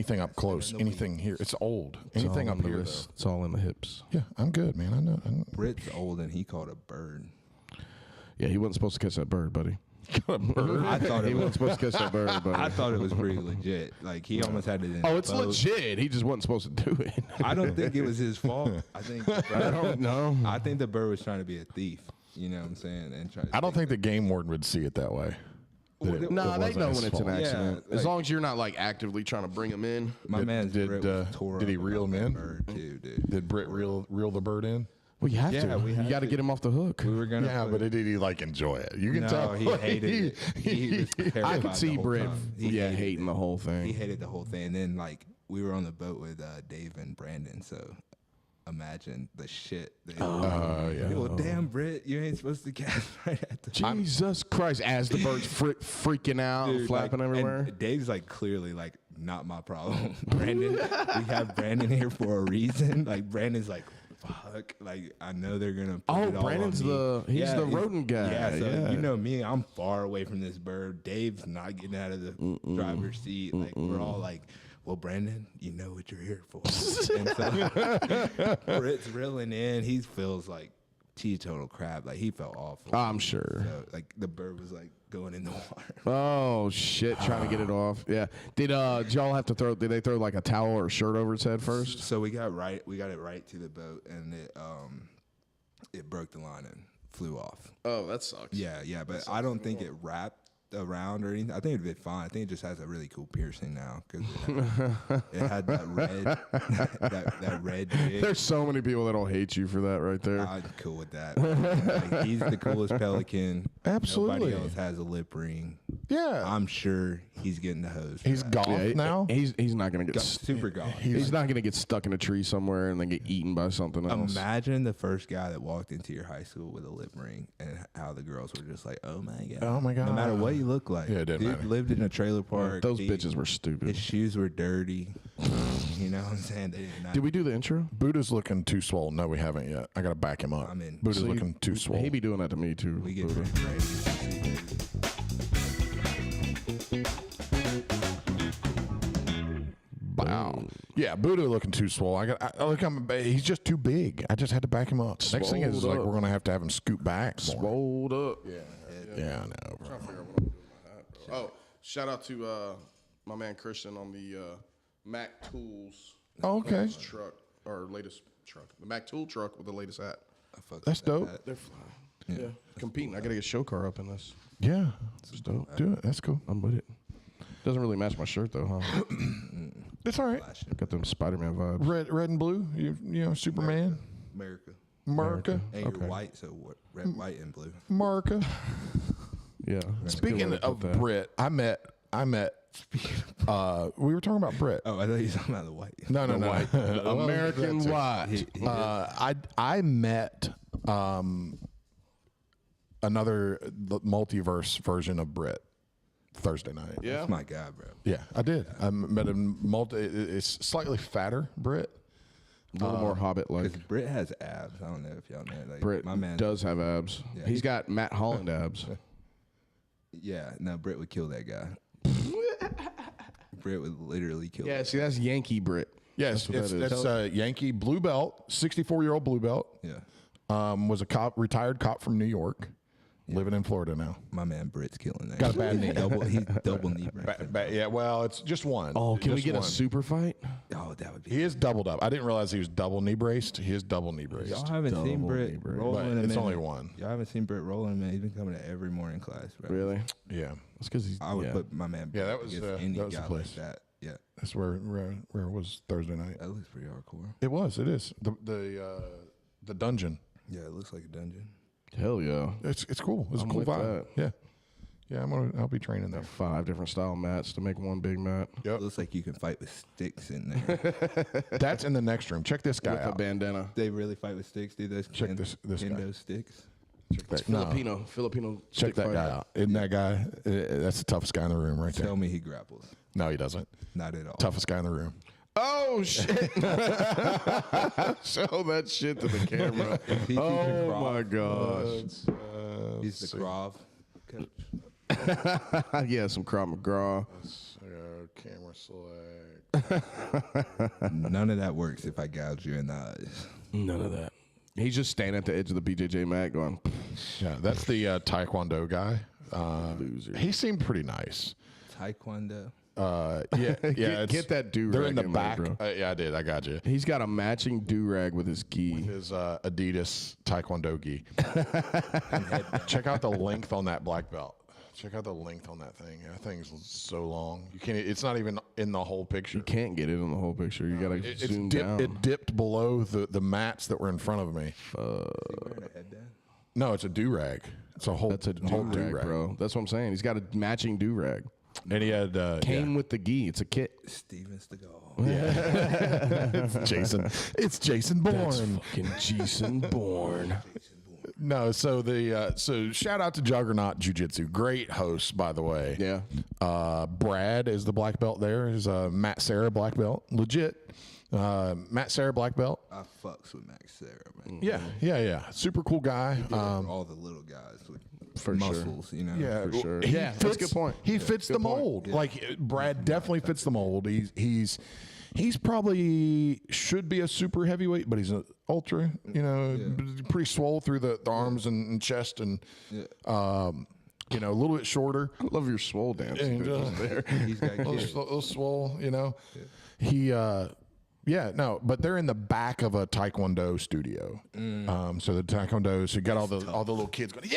anything up close, anything here. It's old. Anything up here, though. It's all in the hips. Yeah, I'm good, man. I know. Britt's old and he caught a bird. Yeah, he wasn't supposed to catch that bird, buddy. I thought He wasn't supposed to catch that bird, buddy. I thought it was pretty legit. Like he almost had it in. Oh, it's boat. legit. He just wasn't supposed to do it. I don't think it was his fault. I think I don't know. I think the bird was trying to be a thief. You know what I'm saying? And try to I don't think the game warden would see it that way. No, they know when it's an Yeah, accident. As like- long as you're not like actively trying to bring him in. My man's did, Britt was tore did he up reel about him that in? Bird too, dude. Did Britt reel the bird in? Well, you have Yeah, to. we You have got to to. get him off the hook. We were gonna. Yeah, put- but did he like enjoy it? You can no, tell. he hated it. He was I terrified could see the whole Britt, time. hating the whole He thing. hated the whole thing. And then like we were on the boat with Dave and Brandon, so imagine the shit. yeah. Well, damn, Britt, you ain't supposed to cast right at the Jesus Christ! As the bird's freaking out, and Dude, flapping like, everywhere. And Dave's like clearly like not my problem. Brandon, we have Brandon here for a reason. Like Brandon's like, fuck. Like I know they're gonna. Put Oh, it all Brandon's on me. he's the rodent guy. Yeah, so Yeah. you know me, I'm far away from this bird. Dave's not getting out of the driver's seat. Like we're all like, well, Brandon, you know what you're here for. And so Britt's reeling in. He feels like teetotal crap. Like he felt awful. I'm sure. So, like the bird was like going in the water. Oh shit! Trying to get it off. Yeah. Did y'all have to throw? Did they throw like a towel or a shirt over its head first? So we got it right to the boat, and it broke the line and flew off. Oh, that sucks. Yeah, but I don't think it wrapped around or anything. I think it'd be fine. I think it just has a really cool piercing now because it had that red, that red jig. There's so many people that'll hate you for that right there. I'm cool with that. Like, he's the coolest pelican. Absolutely. Nobody else has a lip ring. Yeah. I'm sure he's getting the hose. He's golf now. He's not gonna get super golf. He's not gonna get stuck in a tree somewhere and then get eaten by something else. Imagine the first guy that walked into your high school with a lip ring and how the girls were just like, oh my God. Oh my God. No matter what you look like. Yeah, it didn't Dude matter. lived in a trailer park. Those bitches were stupid. His shoes were dirty. You know what I'm saying? They did not. Did we do the intro? Buddha's looking too swole. No, we haven't yet. I gotta back him up. I'm in. Buddha's So you- looking too swole. He be doing that to me too. We get Buddha. ready. Wow. Yeah, Buddha looking too swole. He's just too big. I just had to back him up. Next thing is Swolled like up. we're gonna have to have him scoot back more. Swolled up. Yeah, I know. Bro. Trying to figure out what I'm doing with my hat, bro. Oh, shout out to my man Christian on the Mac Tools Oh, okay, truck or latest truck, the Mac Tool truck with the latest hat. that's dope. They're flying. Yeah, competing. I gotta get a show car up in this. Yeah, It's dope. do it. That's cool. I'm with it. Doesn't really match my shirt though, huh? It's all right. Got them Spider-Man vibes. Red and blue. You know, Superman, America. America, And you're white, so what? Red, white, and blue. America. Yeah. Speaking of Brit, I met. We were talking about Brit. Oh, I thought you were talking about the white. No. American white. I met another multiverse version of Brit Thursday night. Yeah. That's my guy, bro. Yeah, I did. I met a it's slightly fatter Brit. A little more Because Hobbit-like. Britt has abs. I don't know if y'all know. Like, Britt my man does have abs. Yeah. He's got Matt Holland abs. Yeah, no, Britt would kill that guy. Britt would literally kill. Yeah, that see, that's Yankey Brit. Yes, That's what that is. that's Yankey blue belt, 64-year-old blue belt. Yeah, Was a retired cop from New York, living in Florida now. my man Britt's killing that. Got a bad knee. He's double knee break. Yeah, well, it's just one. Oh, can we Just get a one. super fight? Oh, that would be. He is doubled up. I didn't realize he was double knee braced. He is double knee braced. Y'all haven't seen Double Britt knee break. But rolling. it's only one. Y'all haven't seen Britt rolling, man. He's been coming to every morning class, bro. Really? Yeah, That's because he's. I would yeah. put my man. Yeah, that Britt was, against any that was the guy place. like that. Yeah, that's where it was Thursday night. that looks pretty hardcore. It was. It is the dungeon. Yeah, it looks like a dungeon. Hell yeah. It's cool. It's I'm a cool with vibe. that. Yeah. I'll be training there. 5 different style mats to make one big mat. Yep. It looks like you can fight with sticks in there. That's in the next room. Check this guy With a out. bandana. They really fight with sticks, dude. Those Check this guy. kendo sticks. Check that, no. Filipino. Check stick that fight. guy out. Isn't that guy? That's the toughest guy in the room right there. Tell me he grapples. No, he doesn't. Not at all. Toughest guy in the room. Oh shit! Show that shit to the camera. He's the Oh Krav. my gosh! He's the Krav coach. Yeah, some Krav McGraw. camera select. None of that works if I gouge you in the eyes. None of that. He's just standing at the edge of the BJJ mat going, Yeah, that's the Taekwondo guy. loser. He seemed pretty nice. Taekwondo. Yeah, yeah. Get that do-rag They're in the there, back. bro. Yeah, I did. I got you. He's got a matching do-rag with his gi. His Adidas Taekwondo gi. Check out the length on that black belt. Check out the length on that thing. That thing's so long. You can't. It's not even in the whole picture. You can't get it in the whole picture. You gotta zoom down. It dipped below the mats that were in front of me. Is he wearing a headband? No, it's a do rag. It's a whole. That's a whole do-rag, bro. That's what I'm saying. He's got a matching do-rag. And he had Came with the gi. It's a kit. Steven Seagal. it's Jason. It's Jason Bourne. Fucking Jason Bourne. No, so so shout out to Juggernaut Jiu-Jitsu. Great host, by the way. Yeah. Brad is the black belt there. Is Matt Sarah black belt. Legit. Matt Sarah black belt. I fucks with Max Sarah, man. Yeah. Super cool guy. All the little guys with For muscles, you know. Yeah, for sure. He Yeah, that's a good point. He fits the mold. Like Brad definitely fits the mold. He's probably should be a super heavyweight, but he's an ultra. You know, pretty swole through the arms and chest, and a little bit shorter. I love your swole dance. And, there. He's got kids. little swole. You know, he. But they're in the back of a Taekwondo studio. So the Taekwondos, you got all the little kids going,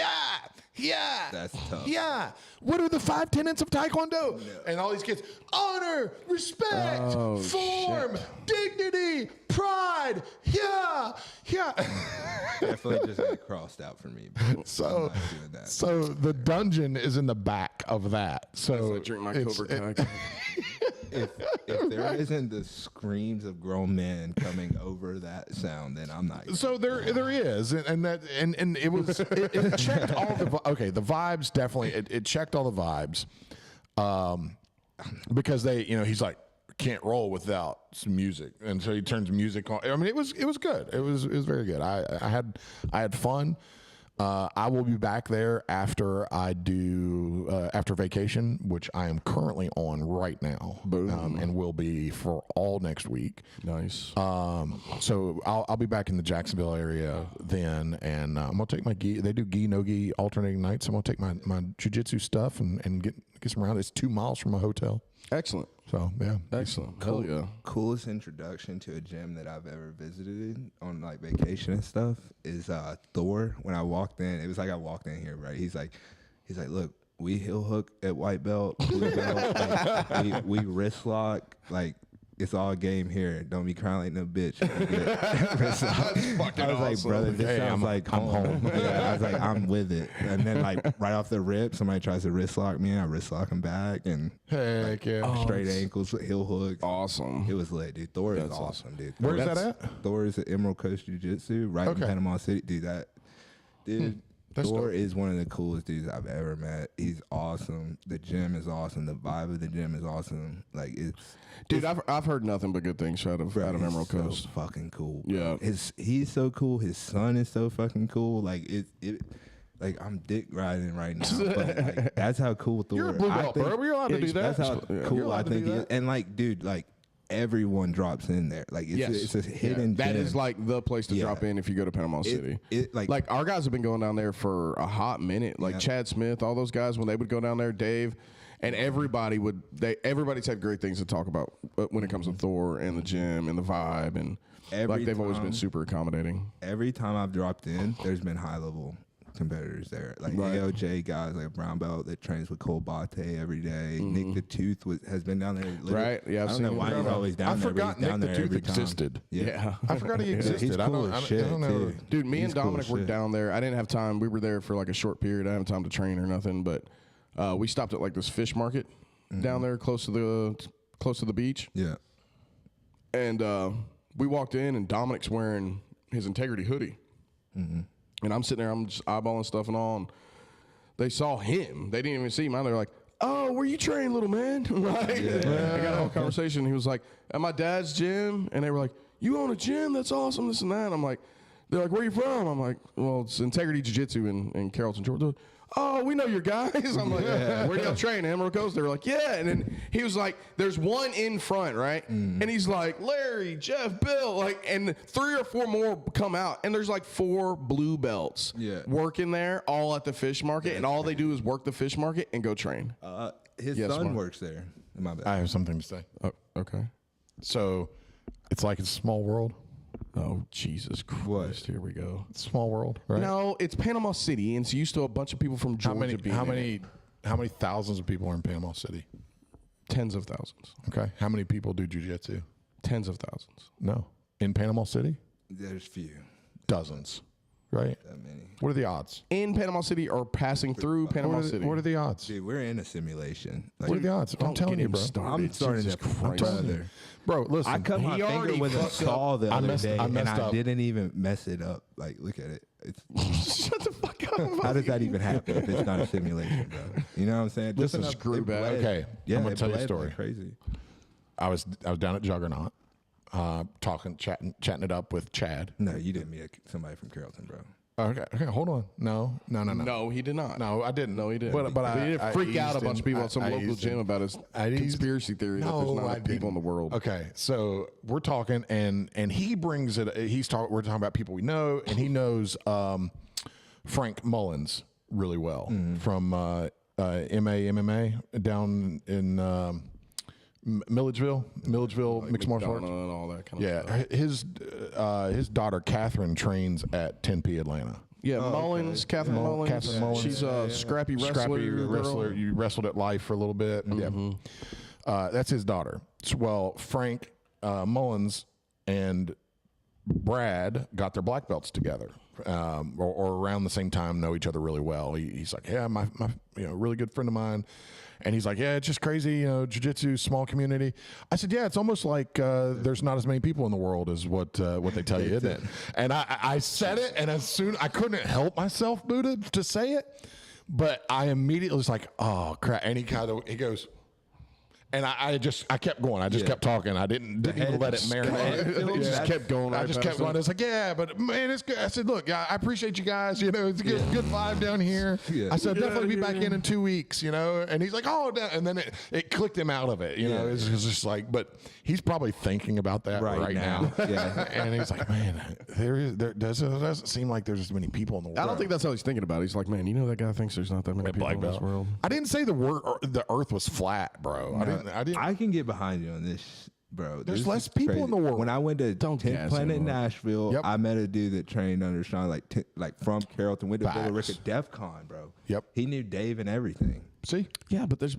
yeah, That's tough. yeah. What are the 5 tenets of Taekwondo? And all these kids, honor, respect, form, dignity, pride. Yeah. Definitely just got crossed out for me. But I'm not doing that. So the dungeon is in the back of that. So I drink my it's- Cobra Kai. if there isn't the screams of grown men coming over that sound, then I'm not. So there is, and it was it checked all the the vibes definitely it checked all the vibes, because he's like can't roll without some music, and so he turns music on. I mean it was good. It was very good. I had fun. I will be back there after I do after vacation, which I am currently on right now, and will be for all next week. Nice. So I'll be back in the Jacksonville area then, and I'm gonna take my gi. They do gi no gi alternating nights. I'm gonna take my jiu-jitsu stuff and get some around. It's 2 miles from my hotel. Excellent. So yeah, Excellent. Hell yeah. Coolest introduction to a gym that I've ever visited on like vacation and stuff is Thor. When I walked in, it was like I walked in here, right? He's like, look, we heel hook at white belt, blue belt, like, we wrist lock, like it's all game here. Don't be crying like no bitch. Wrist lock. I was like, brother, this sounds like I'm home. Yeah, I was like, I'm with it. And then like right off the rip, somebody tries to wrist lock me, I wrist lock him back, and heck yeah. straight ankles, heel hooks. Awesome. It was lit, dude. Thor is awesome, dude. Where's that at? Thor is at Emerald Coast Jiu-Jitsu, right in Panama City. Dude, That's Thor dope. is one of the coolest dudes I've ever met. He's awesome. The gym is awesome. The vibe of the gym is awesome. Like Dude, I've heard nothing but good things out of Emerald he's so Coast. fucking cool. Yeah. He's so cool. His son is so fucking cool. Like like I'm dick riding right now, but like, that's how cool Thor. You're a blue belt, bro. You're allowed to do that. That's how You're cool allowed I to think do he is. that. And like, dude, like everyone drops in there. Like it's a hidden. That gem. is like the place to drop in if you go to Panama City. Like our guys have been going down there for a hot minute. Like Chad Smith, all those guys when they would go down there, Dave, and everybody's had great things to talk about when it comes to Thor and the gym and the vibe, and like they've always been super accommodating. Every time I've dropped in, there's been high level competitors there, like AOJ guys, like a brown belt that trains with Cole Bate every day. Nick the Tooth has been down there. Right? Yeah, I don't know why he's always down there. I forgot but he's down Nick the there Tooth every time. existed. Yeah. I forgot he existed. He's cool as shit, I don't know. too. Dude, me He's and cool Dominic as were shit. down there. I didn't have time. We were there for like a short period. I didn't have time to train or nothing, but we stopped at like this fish market down there close to the beach. Yeah. And we walked in, and Dominic's wearing his Integrity hoodie. And I'm sitting there, I'm just eyeballing stuff and all, and they saw him. They didn't even see him. They're like, oh, where you train, little man? Right? I got a whole conversation. He was like, at my dad's gym. And they were like, you own a gym? That's awesome, this and that. And I'm like, they're like, where you from? I'm like, well, it's Integrity Jiu-Jitsu in Carrollton, Georgia. oh, we know your guys. I'm like, where do y'all train? Emerald Coast. They were like, yeah. And then he was like, there's one in front, right? And he's like, Larry, Jeff, Bill, like, and 3 or 4 more come out, and there's like 4 blue belts working there, all at the fish market, and all they do is work the fish market and go train. His son works there. My bad. I have something to say. Oh, okay. So it's like it's a small world. Oh, Jesus Christ. Here we go. Small world, right? No, it's Panama City, and it's used to a bunch of people from Georgia being how in many it. how many thousands of people are in Panama City? Tens of thousands. Okay. How many people do jiu-jitsu? Tens of thousands. No. In Panama City? There's few. Dozens. Right? That many. What are the odds? In Panama City or passing through Panama City. What are the odds? Dude, we're in a simulation. Like, What are the odds? I'm telling you, bro. I'm starting Jesus to Christ. brother. Bro, listen. I cut my He finger already with a fucked saw the I other messed- day, I and messed I up. didn't even mess it up. Like, look at it. It's, Shut the fuck up. how does that even happen if it's not a simulation, bro? You know what I'm saying? Listen, enough- screw it back. bled. Okay, Yeah, I'm gonna it tell you a bled story. like crazy. I was down at Juggernaut, chatting it up with Chad. No, you didn't meet somebody from Carrollton, bro. Okay, hold on. No. No, he did not. No, I didn't. No, he didn't. But he I didn't freak out a eased bunch of people in- at some I local eased gym in. about his I eased- conspiracy theory that there's not I enough people in the didn't. world. Okay, so we're talking, and he brings it. We're talking about people we know, and he knows Frank Mullins really well from MMA down in Milledgeville mixed martial arts. And all that kind of Yeah, stuff. his daughter Catherine trains at 10P Atlanta. Yeah, Mullins, Catherine Mullins. Catherine Mullins. She's a scrappy wrestler. Scrappy girl. wrestler. You wrestled at Life for a little bit. Yeah, that's his daughter. Well, Frank Mullins and Brad got their black belts together, or around the same time. Know each other really well. He's like, yeah, my really good friend of mine. And he's like, yeah, it's just crazy, jiu-jitsu, small community. I said, yeah, it's almost like there's not as many people in the world as what they tell you, isn't it? And I said it, and as soon I couldn't help myself, Buddha, to say it, but I immediately was like, oh crap! And he goes. And I kept going. I just kept talking. I didn't even let it marinate. He just kept going. I just kept going. I was like, yeah, but man, it's good. I said, look, I appreciate you guys. It's a good vibe down here. Yeah. I said, definitely be back in 2 weeks. And he's like, oh, and then it clicked him out of it. It's just like, but he's probably thinking about that right now. Yeah. And he's like, man, there doesn't seem like there's as many people in the world. I don't think that's how he's thinking about it. He's like, man, that guy thinks there's not that many people in this world. I didn't say the Earth was flat, bro. I didn't. I can get behind you on this, bro. There's This less is people crazy. in the world. When I went to Don't 10th gas Planet him up. Nashville, Yep. I met a dude that trained under Sean, like from Carrollton, went to Facts. Villa Rica DEF CON, bro. Yep. He knew Dave and everything. See, Yeah, but there's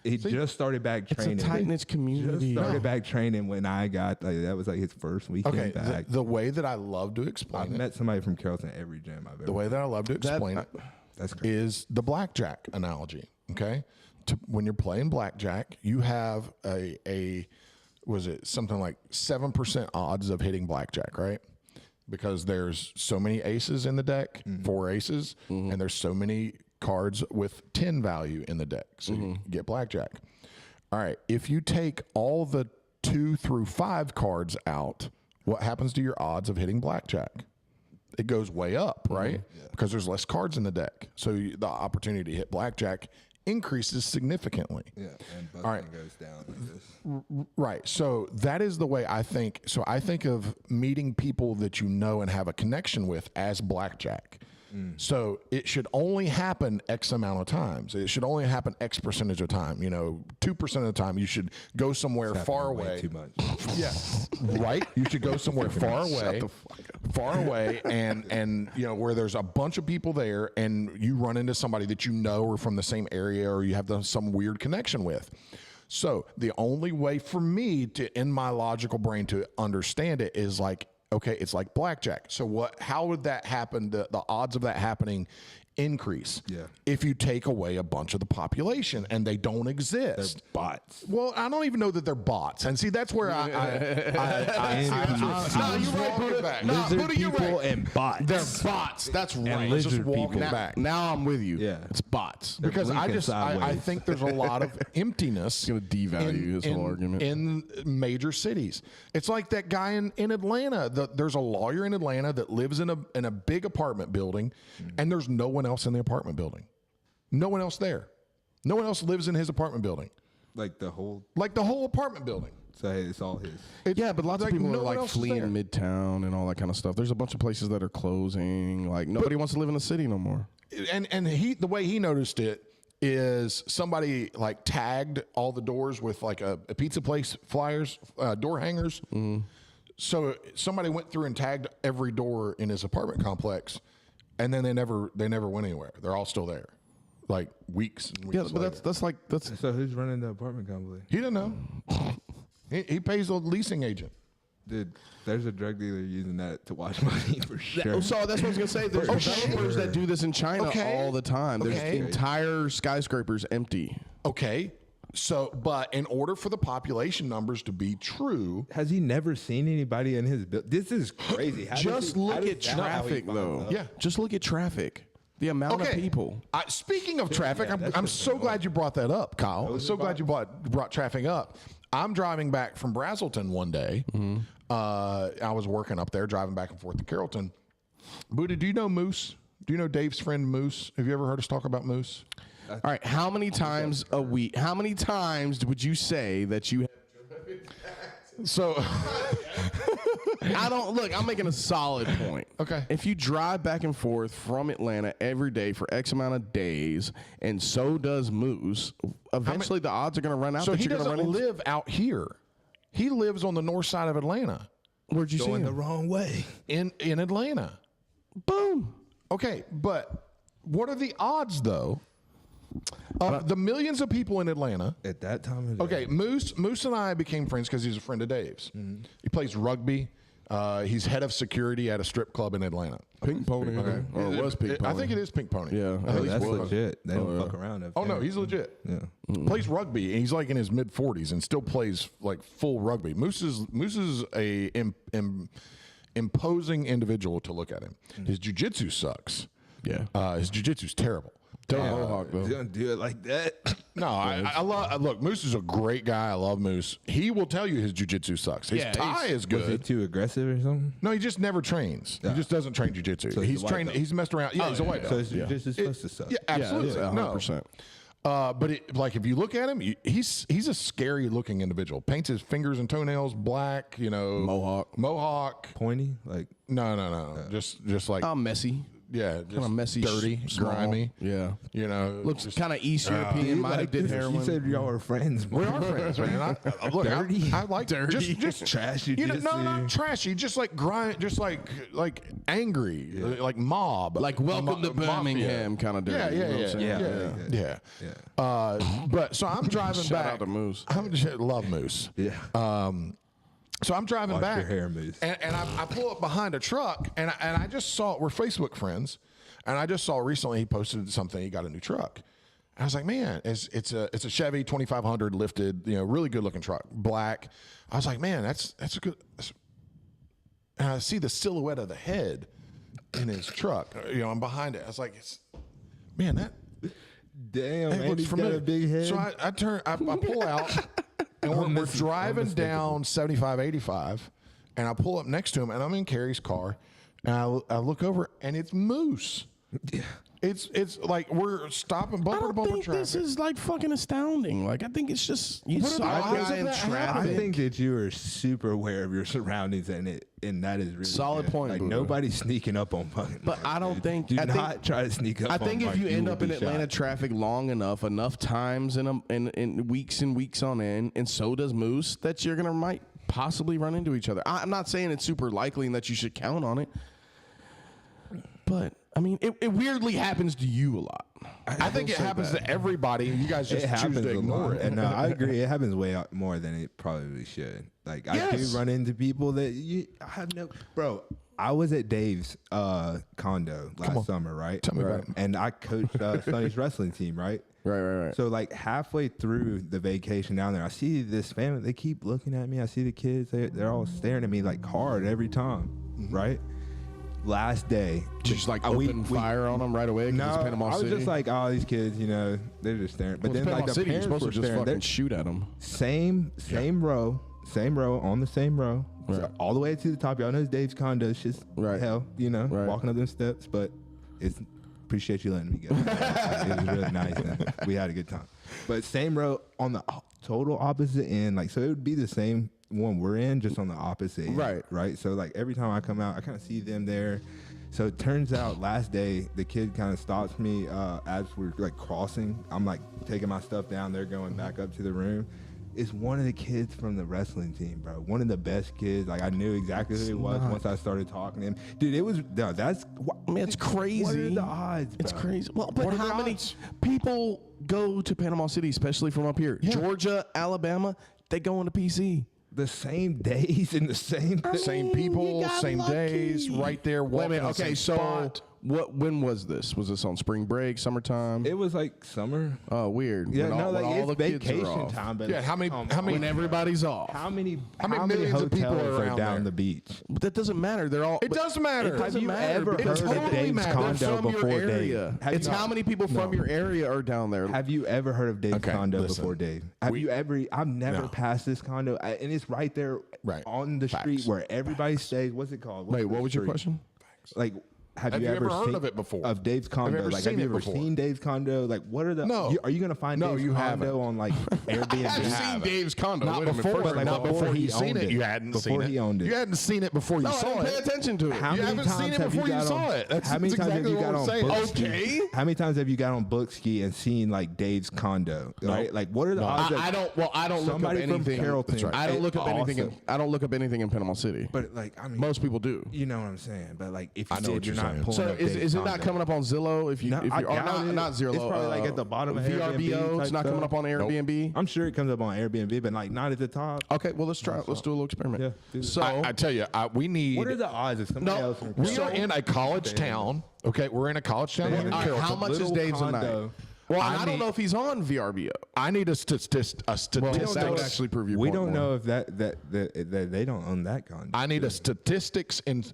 He just started back it's a training. tight knit Just community. started back training when I got that was like his first weekend okay. back. The way that I love to I've explain it, met somebody from Carrollton every gym I've ever. the way that I love to explain it That's crazy. is the blackjack analogy. Okay, when you're playing blackjack, you have a was it something like 7% odds of hitting blackjack, right? Because there's so many aces in the deck, 4 aces, and there's so many cards with 10 value in the deck, so you get blackjack. All right, if you take all the 2 through 5 cards out, what happens to your odds of hitting blackjack? It goes way up, right? Because there's less cards in the deck, so the opportunity to hit blackjack increases significantly. Yeah, and busting right. goes down like this. Right. So that is the way I think. So I think of meeting people that you know and have a connection with as blackjack. So it should only happen X amount of times. It should only happen X percentage of time. 2% of the time you should go somewhere far Way away. too much. Yeah. Right. You should go somewhere far away. Far away, and where there's a bunch of people there, and you run into somebody that you know or from the same area, or you have some weird connection with. So the only way for me to, in my logical brain, to understand it is like, okay, it's like blackjack. So how would that happen? The odds of that happening increase if you take away a bunch of the population and they don't exist. They're bots. Well, I don't even know that they're bots, and see that's where I NPCs. you're right, Buddha. Lizard Buddha, you're people right. and bots. They're bots. That's right. lizard Just walking people. back. Now I'm with you. Yeah. It's bots. Because I blinking just I sideways. think there's a lot of emptiness. It's gonna devalue his whole argument. In major cities. It's like that guy in Atlanta. There's a lawyer in Atlanta that lives in a big apartment building, and there's no one else in the apartment building. No one else there. No one else lives in his apartment building. Like the whole. Apartment building. So it's all his. Yeah, but lots of people no are one like else is fleeing there. Midtown and all that kind of stuff. There's a bunch of places that are closing. Like nobody wants to live in the city no more. And the way he noticed it is somebody like tagged all the doors with like a pizza place flyers, door hangers. So somebody went through and tagged every door in his apartment complex, and then they never went anywhere. They're all still there, like weeks. And weeks Yeah, but later. that's So who's running the apartment complex? He didn't know. He pays the leasing agent. Dude, there's a drug dealer using that to wash money for sure. So that's what I was gonna say. There's developers that do this in China Okay. all the time. There's Okay. entire skyscrapers empty. Okay. So, but in order for the population numbers to be true, Has he never seen anybody in his building? This is crazy. Just look at traffic, though. Yeah. Just look at traffic. The amount of people. Speaking of traffic, I'm so glad you brought that up, Kyle. I'm so glad you brought traffic up. I'm driving back from Brazelton one day. I was working up there, driving back and forth to Carrollton. Buddha, do you know Moose? Do you know Dave's friend Moose? Have you ever heard us talk about Moose? All right. How many times a week? How many times would you say that you? So, I don't look. I'm making a solid point. Okay. If you drive back and forth from Atlanta every day for X amount of days, and so does Moose, eventually the odds are going to run out. so that he you're gonna doesn't run into. live out here. He lives on the north side of Atlanta, Where'd you see Going the him? wrong way. in Atlanta. Boom. Okay, but what are the odds though of the millions of people in Atlanta? At that time of day. Okay, Moose and I became friends because he's a friend of Dave's. He plays rugby. He's head of security at a strip club in Atlanta. Pink Pony. Or it was Pink Pony. I think it is Pink Pony. Yeah. At Oh, least that's was. legit. They don't fuck around. Up Oh no, there. he's legit. Yeah. Plays rugby, and he's like in his mid 40s and still plays like full rugby. Moose is a imposing individual to look at him. His jiu-jitsu sucks. Yeah. His jiu-jitsu's terrible. Mohawk, He's though. gonna do it like that. No, I love. Look, Moose is a great guy. I love Moose. He will tell you his jiu-jitsu sucks. His Yeah, Thai is good. Was he too aggressive or something? No, he just never trains. He just doesn't train jiu-jitsu. So He's a white trained. belt. He's messed around. Yeah, he's a white belt. So it's just supposed to suck. Yeah, absolutely. Yeah, no. 100%. But like if you look at him, he's a scary looking individual. Paints his fingers and toenails black. You know, Mohawk. Pointy, like No. Just like Messy. yeah, just Kind of messy. dirty, small. grimy. Yeah. You know, Looks kind of East European. Might have did heroin. You said y'all were friends. we are friends, man. Look, Dirty? I like Dirty. just Trashy. You know, no, not trashy. Just like grind, just like angry, like mob, Like welcome to mafia. Birmingham kind of dirty. Yeah, you know what I'm saying? yeah. But so I'm driving Shout back. out to Moose. Love Moose. Yeah. So I'm driving Wash back, your hair, Moose. and I pull up behind a truck, and I just saw we're Facebook friends, and I just saw recently he posted something. He got a new truck. And I was like, man, it's a Chevy 2500 lifted, really good looking truck, black. I was like, man, that's a good. And I see the silhouette of the head in his truck. I'm behind it. I was like, man, that. Damn, Hey, man, looks he's got familiar. a big head. So I pull out, and we're driving down 75, 85, and I pull up next to him, and I'm in Carrie's car, and I look over, and it's Moose. Yeah. It's like we're stopping I bumper to don't bumper think traffic. this is like fucking astounding. Like I think it's just you What are saw the a odds guy of in that happening? I traffic. think that you are super aware of your surroundings, and that is really Solid good. point, Like Buddha. nobody's sneaking up on fucking. But Mark, I don't dude. think- Do I think- not try to sneak up. I think on if Mark, you end will up in be Atlanta shot. traffic long enough times in weeks and weeks on end, and so does Moose, that you're gonna might possibly run into each other. I'm not saying it's super likely and that you should count on it, but I mean, it weirdly happens to you a lot. I think it happens to everybody, and you guys just It choose happens to a ignore lot. it. And no, I agree. It happens way more than it probably should. Like I Yes. do run into people that I have no. Bro, I was at Dave's condo last summer, right? Tell me about it. And I coached Sonny's wrestling team, right? Right. So like halfway through the vacation down there, I see this family. They keep looking at me. I see the kids. They're all staring at me like hard every time, right? Last day, Just like we- open fire on them right away. 'Cause no, it's Panama I was City. just like, oh, these kids, they're just staring. But Well, it's then like Panama the City, you're parents supposed to were just staring. fucking They're shoot at them. same row on the same row, so all the way to the top. Y'all know it's Dave's condo. It's just Right. hell, Right. walking up them steps. But it's appreciate you letting me go. It was really nice, and we had a good time. But same road on the total opposite end, like so it would be the same one we're in, just on the opposite end, right. So like every time I come out, I kind of see them there. So it turns out last day the kid kind of stops me as we're like crossing. I'm like taking my stuff down, they're going back up to the room. It's one of the kids from the wrestling team, bro. One of the best kids. Like I knew exactly who he was once I started talking to him. Dude, it was that's I mean, it's crazy. What are the odds, bro? It's crazy. Well, but how many people go to Panama City, especially from up here? Georgia, Alabama, they go into PC. The same days and the same Same people, same days, right there. Wait a minute. walking the Okay, same so spot. when was this? Was this on spring break, summertime? It was like summer. Oh, weird. Yeah, When no, all, like when all it's the kids are vacation off. time. But Yeah, how many When everybody's off. how many millions of people hotels are are around down there? the beach? But that doesn't matter. They're all. It does matter. It doesn't you matter. ever It heard of totally Dave's matters. condo From your before Dave? area. Have It's you- how many people from your area are down there. Have you ever heard of Dave's Okay, condo listen. before Dave? Have you ever? I've never No. passed this condo, and it's right there Right. on the street Facts. where everybody stays. What's it called? Wait, what was your question? Like, have you ever heard seen of it before? Of Dave's condo? ever Like, seen have you it ever before? seen Dave's condo? Like, what are the? No. Are you gonna find No, Dave's you condo haven't. on like Airbnb? I've seen Dave's condo. Not Wait a minute, before, first like, of not all, before he you seen owned it. it. You hadn't Before seen it. he owned it. You hadn't seen it before you No, I saw didn't pay it. attention to it. How You many haven't seen times it have before you got saw on- it. That's how many times exactly have you what got we're on saying. Bookski? Okay. How many times have you got on Bookski and seen like Dave's condo? Right? Like, what are the odds? I don't. Well, I don't look up Somebody from anything. Carrollton. That's right. I don't look up anything. Awesome. I don't look up anything in Panama City. But like, I mean, Most people do. you know what I'm saying. But like, if you I know did, what you're you're not saying. pulling So up is Dave's it not condo. coming up on Zillow? If you No, if I you or doubt it. not Zillow. It's probably like at the bottom of VRBO. Airbnb It's not type coming up on stuff. Airbnb. I'm sure it comes up on Airbnb, but like not at the top. Okay, well let's try it. Let's do a little experiment. Yeah, do it. So I tell you, we need. What are the odds of somebody else? From We are Carrollton- in a college town. Okay, we're in a college town. They in have a Carrollton. how much is little Dave's a night? condo. Well, I I don't need- know if he's on VRBO. I need a statistic. That would actually prove your We point don't more. know if that they don't own that condo. I need a statistics and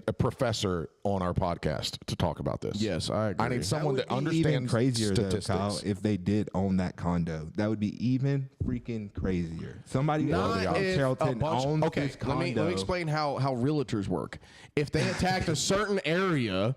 a professor on our podcast to talk about this. Yes, I agree. I need someone that, would be even understands crazier though, statistics. Kyle, if they did own that condo. That would be even freaking crazier. Somebody Not from if Carrollton a bunch- owns okay, this let me condo. explain how realtors work. If they attacked a certain area,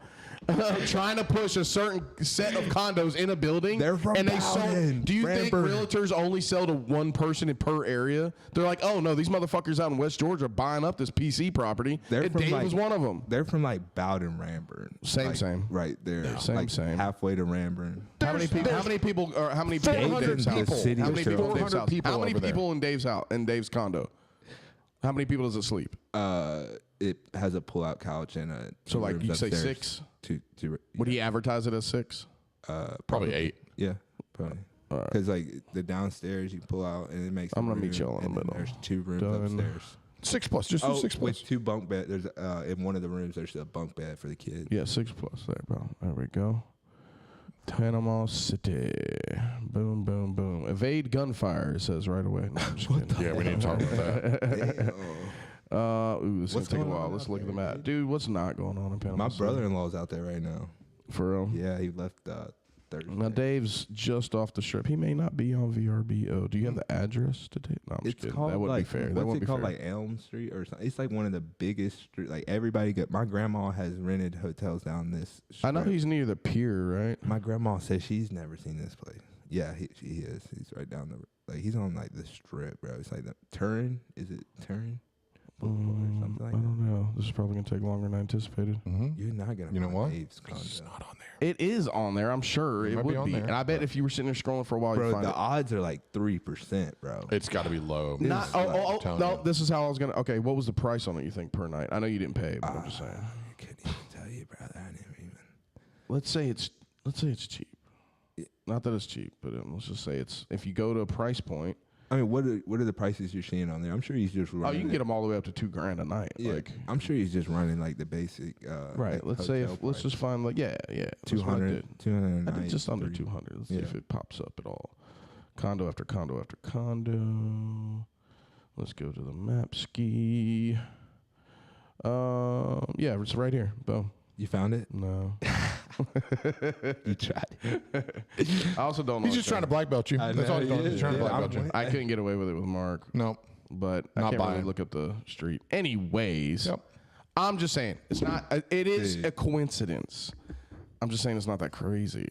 trying to push a certain set of condos in a building, They're from and they Bowden, sold. Do you think Branford. realtors only sell to one person per area? They're like, oh no, these motherfuckers out in West Georgia are buying up this PC property. They're And from, Dave like- was one of them. They're from like Bowden, Ranburn. Same, Like, same. Right there. Same, like same. Halfway to Ranburn. How many people? How many people? Or how many people in 400 Dave's house? people. City How of many people in Dave's 400 house? people How many over there. people in Dave's house? In Dave's condo? How many people does it sleep? It has a pull-out couch and a. So, like, rooms you say upstairs. 6? Two. Would he advertise it as 6? Probably 8. Yeah, probably. Because like the downstairs you can pull out and it makes. I'm a gonna meet room, y'all in the and then middle. There's 2 rooms Done. upstairs. 6 plus. Just do 6 plus. with 2 bunk beds. There's in one of the rooms there's a bunk bed for the kid. Yeah, 6 plus there, bro. There we go. Panama City. Boom, boom, boom. Evade gunfire, it says right away. No, I'm just kidding. Yeah, we need to talk about that. Ooh, this is going What's to take a going while. on Let's out look at the there, map. Dude, what's not going on in Panama My City? brother-in-law's out there right now. For real? Yeah, he left Thursday. Now, Dave's just off the strip. He may not be on VRBO. Do you have the address to Dave? No, I'm just It's kidding. called That wouldn't like be fair. That what's wouldn't it be called, fair. like Elm Street or something? It's like one of the biggest street. Like everybody got. My grandma has rented hotels down this. I know strip. he's near the pier, right? My grandma says she's never seen this place. Yeah, she is. He's right down the. Like he's on like the strip, bro. It's like the Turin. Is it Turin? Boulevard or something like I that. don't know. This is probably going to take longer than I anticipated. You're not gonna. You know find what? Dave's condo. It's not on there. It is on there. I'm sure it might be would on be. there. And I bet if you were sitting there scrolling for a while, you'd Bro, find the it. odds are like 3%, bro. It's got to be low. Not, like- oh, telling no, you. this is how I was going to. Okay, what was the price on it, you think, per night? I know you didn't pay, but I'm just saying. I couldn't even tell you, brother. I didn't even. Let's say it's cheap. Not that it's cheap, but let's just say it's, if you go to a price point, I mean, what are the prices you're seeing on there? I'm sure he's just running. oh, you can get them all the way up to $2,000 a night. Yeah, Like, I'm sure he's just running like the basic. right. like, Let's say, hotel let's just find like, yeah. That's what I 200, did. 200 a I did night, just under 3. 200. Let's see Yeah. if it pops up at all. Condo after condo after condo. Let's go to the map ski. Yeah, it's right here. Boom. You found it? No. You tried. I also don't know. He's just trying to black belt you. I That's know, all he's doing. he He's is. trying to Yeah, black belt you. I couldn't get away with it with Mark, No. but I Not can't really buying. look up the street. Anyways, Yep. I'm just saying it's not. It is Dude. a coincidence I'm just saying it's not that crazy.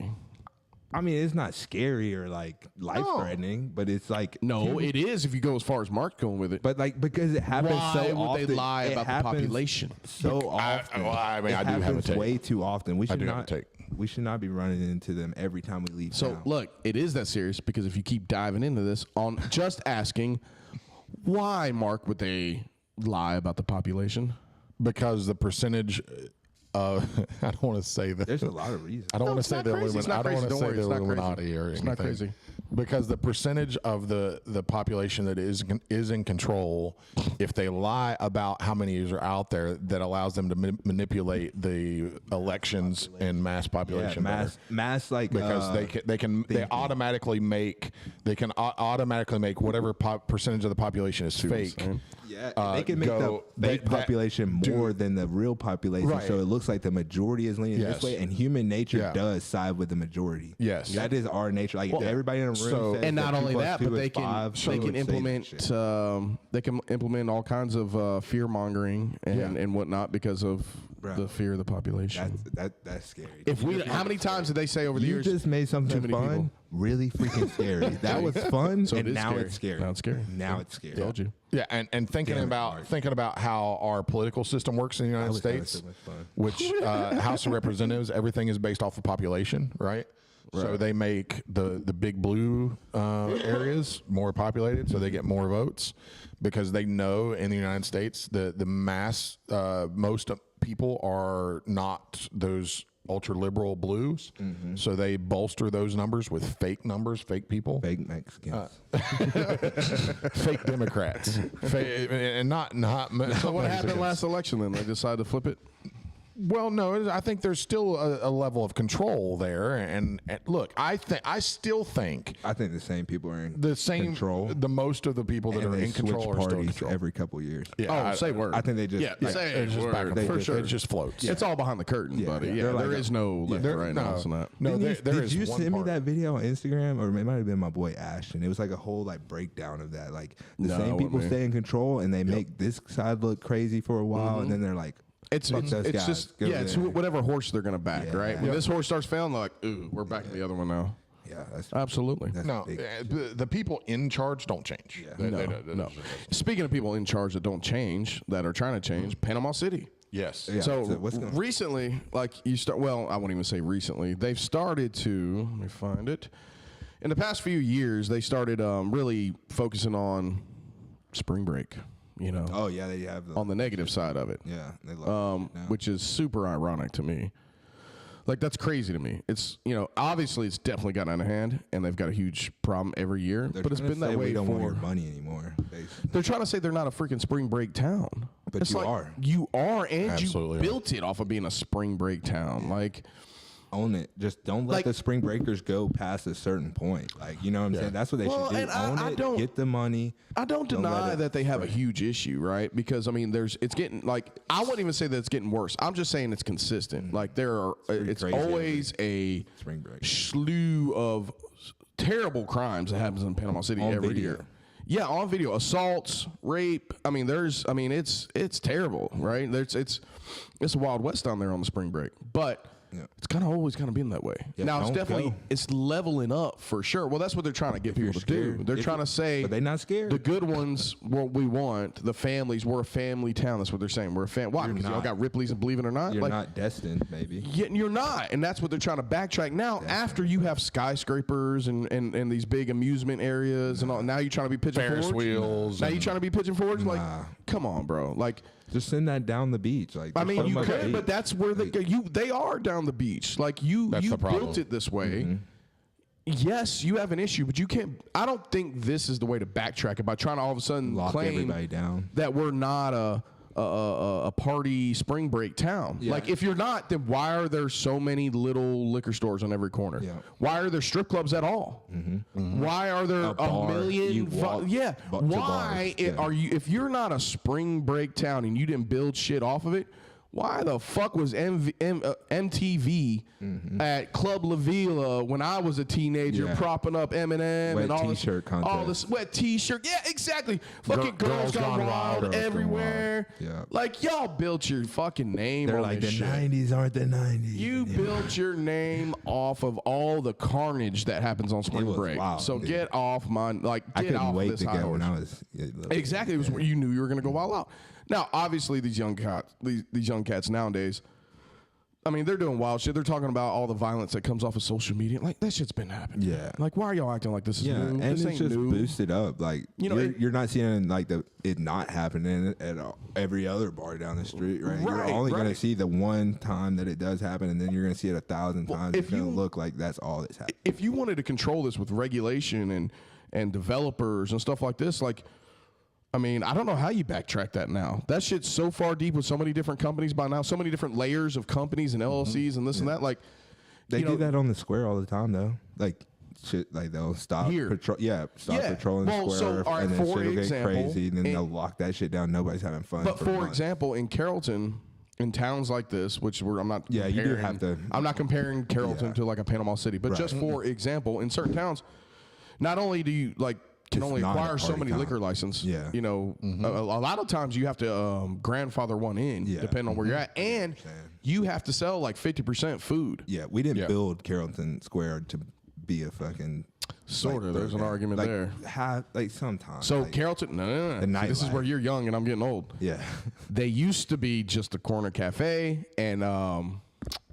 I mean, it's not scary or like life threatening, but it's like No, it is if you go as far as Mark's going with it. But like because it happens Why so would often, they lie it about the happens population? so often. I mean, it I do have a happens take. way too often. We should do have a not take. We should not be running into them every time we leave. So town. look, it is that serious because if you keep diving into this on just asking, why, Mark, would they lie about the population? Because the percentage I don't want to say that. There's a lot of reasons. I don't No, want it's to say not the crazy. It's not I don't want crazy. to Don't say worry. the It's not crazy. Illuminati or It's anything. not crazy. Because the percentage of the population that is in control, if they lie about how many are out there, that allows them to manipulate the elections and mass population. Mass like Because they automatically make whatever percentage of the population is fake. Yeah, they can make the fake population more than the real population, Right. so it looks like the majority is leaning this way, and human nature does side with the majority. Yes. that is our nature. Like if everybody in a room says And not that only 2 + that, 2 but is they can 5, they would can say that shit. implement all kinds of fear mongering and whatnot because of the fear of the population. That's scary. How many times did they say over the You years? just made something many fun, people. really freaking scary. That was fun, So it and is now scary. it's scary. Now it's scary. Now it's scary. Told you. Yeah, and thinking about how our political system works in the United was having States, so much fun. which House of Representatives, everything is based off of population, right? So they make the big blue areas more populated, so they get more votes because they know in the United States the mass most people are not those ultra liberal blues, so they bolster those numbers with fake numbers, fake people, Fake Mexicans. fake Democrats, and not. So what happened last election then? They decided to flip it? Well, no, I think there's still a level of control there, and look, I still think I think the same people are in the same control. The most of the people that And are they in control switch are still in parties control. every couple years. Yeah, Say word. I think they just say it's just back and for forth. sure. It just floats. It's all behind the curtain, buddy. Yeah, they're there like is no left or right now. It's not. No, Did there is you one send me part. that video on Instagram, or it might have been my boy Ashton? It was like a whole like breakdown of that. Like the No, same it people wasn't me. stay in control, and they make this side look crazy for a while, and then they're like, It's "Fuck those guys, just go it's there." whatever horse they're gonna back, Yeah. right? When this horse starts failing, they're like, ooh, we're back to the other one now. Yeah, that's Absolutely. No, big. the people in charge don't change. Yeah. No. Speaking of people in charge that don't change, that are trying to change, Panama City. Yes. Yeah. So what's gonna- recently, like you start. Well, I won't even say recently. They've started to. Let me find it. In the past few years, they started really focusing on spring break. You know, Oh yeah, they have on the negative side of it. yeah, they love it now. Which is super ironic to me. Like that's crazy to me. It's obviously it's definitely gotten out of hand, and they've got a huge problem every year. They're but it's trying to been that say way we don't want for. your money anymore. Basically. They're trying to say they're not a freaking spring break town. But It's you like, are. You are, and Absolutely you built it off of being a spring break town. Like, Own it. Just don't let Like- the spring breakers go past a certain point. Like you know what I'm saying? That's what they Well, should do. and I- Own I it. don't- Get the money. I don't Don't let deny it that they have a huge issue, right? Because I mean, it's getting like I wouldn't even say that it's getting worse. I'm just saying it's consistent. Like there are, it's crazy always a Spring break. slew of terrible crimes that happens in Panama City On every video. year. Yeah, on video, assaults, rape. I mean, it's terrible, right? It's a Wild West down there on the spring break, but. Yeah. It's kind of always kind of been that way. Yeah, now it's don't definitely go. it's leveling up for sure. Well, that's what they're trying to get people to do. scared. They're If trying you- to say But they not scared. the good ones, what we want, the families. We're a family town. That's what they're saying. We're a family. Why? You're Because y'all not. got Ripley's and believe it or not. You're like, not destined, maybe. Yeah, you're not, and that's what they're trying to backtrack now. After you have skyscrapers and these big amusement areas and all, now you're trying to be pigeon Ferris forward. wheels Now and- you're trying to be pigeon forward. Like, come on, bro. Like, Just send that down the beach. Like I there's mean, so you much could, beach. but that's where they are down the beach. Like you That's the problem. built it this way. Mm-hmm. Yes, you have an issue, but you can't. I don't think this is the way to backtrack it by trying to all of a sudden Lock claim everybody down. that we're not a party spring break town. Yeah. Like if you're not, then why are there so many little liquor stores on every corner? Yeah. Why are there strip clubs at all? Why are there A bar, million? you walk Yeah. to Why bars, yeah. are you? If you're not a spring break town and you didn't build shit off of it. Why the fuck was MTV at Club La Villa when I was a teenager Yeah. propping up Eminem Wet and all t-shirt all contest. this wet t-shirt? Yeah, exactly. Fucking Girls girls gone Gone wild Wild. everywhere. there. Yeah. Like, y'all built your fucking name They're on like, this the shit. 90s aren't the 90s. You built your name off of all the carnage that happens on spring was break. wild, so dude. get off my, like, I get couldn't off wait this to high go when horse. I was little. Exactly. It was when you knew you were going to go wild out. Now, obviously, these young cats nowadays, I mean, they're doing wild shit. They're talking about all the violence that comes off of social media. Like, that shit's been happening. Yeah. Like, why are y'all acting like this is Yeah, new? and This it's ain't just new. boosted up. Like, You know, you're not seeing like it not happening at every other bar down the street, right? You're Right, only going right. to see the one time that it does happen, and then you're going to see it 1,000 times. if It's going to you- look like that's all that's happening. If you wanted to control this with regulation and developers and stuff like this, like, I mean, I don't know how you backtrack that now. That shit's so far deep with so many different companies by now, so many different layers of companies and LLCs and this and that. Like, They you do know, that on the square all the time, though. Like, shit, like they'll stop Here. patrol. Yeah, stop Yeah. patrolling Well, the so, square, all right, and then for shit'll get example, crazy, and then in- they'll lock that shit down. Nobody's having fun. but for months. example, in Carrollton, in towns like this, which I'm not, Yeah, you do comparing- have to- I'm not comparing Carrollton Yeah. to like a Panama City, but Right. just for example, in certain towns, not only do you like can It's only not a acquire so party many town. liquor licenses. Yeah. You know, a lot of times you have to grandfather one in, Yeah. depending on where you're at, and you have to sell like 50% food. Yeah, we didn't Yeah. build Carrollton Square to be a fucking Sort of. There's an yeah. argument like, there. Like sometimes. So like, Carrollton, no. The See, this is nightlife. where you're young and I'm getting old. yeah, They used to be just a corner cafe and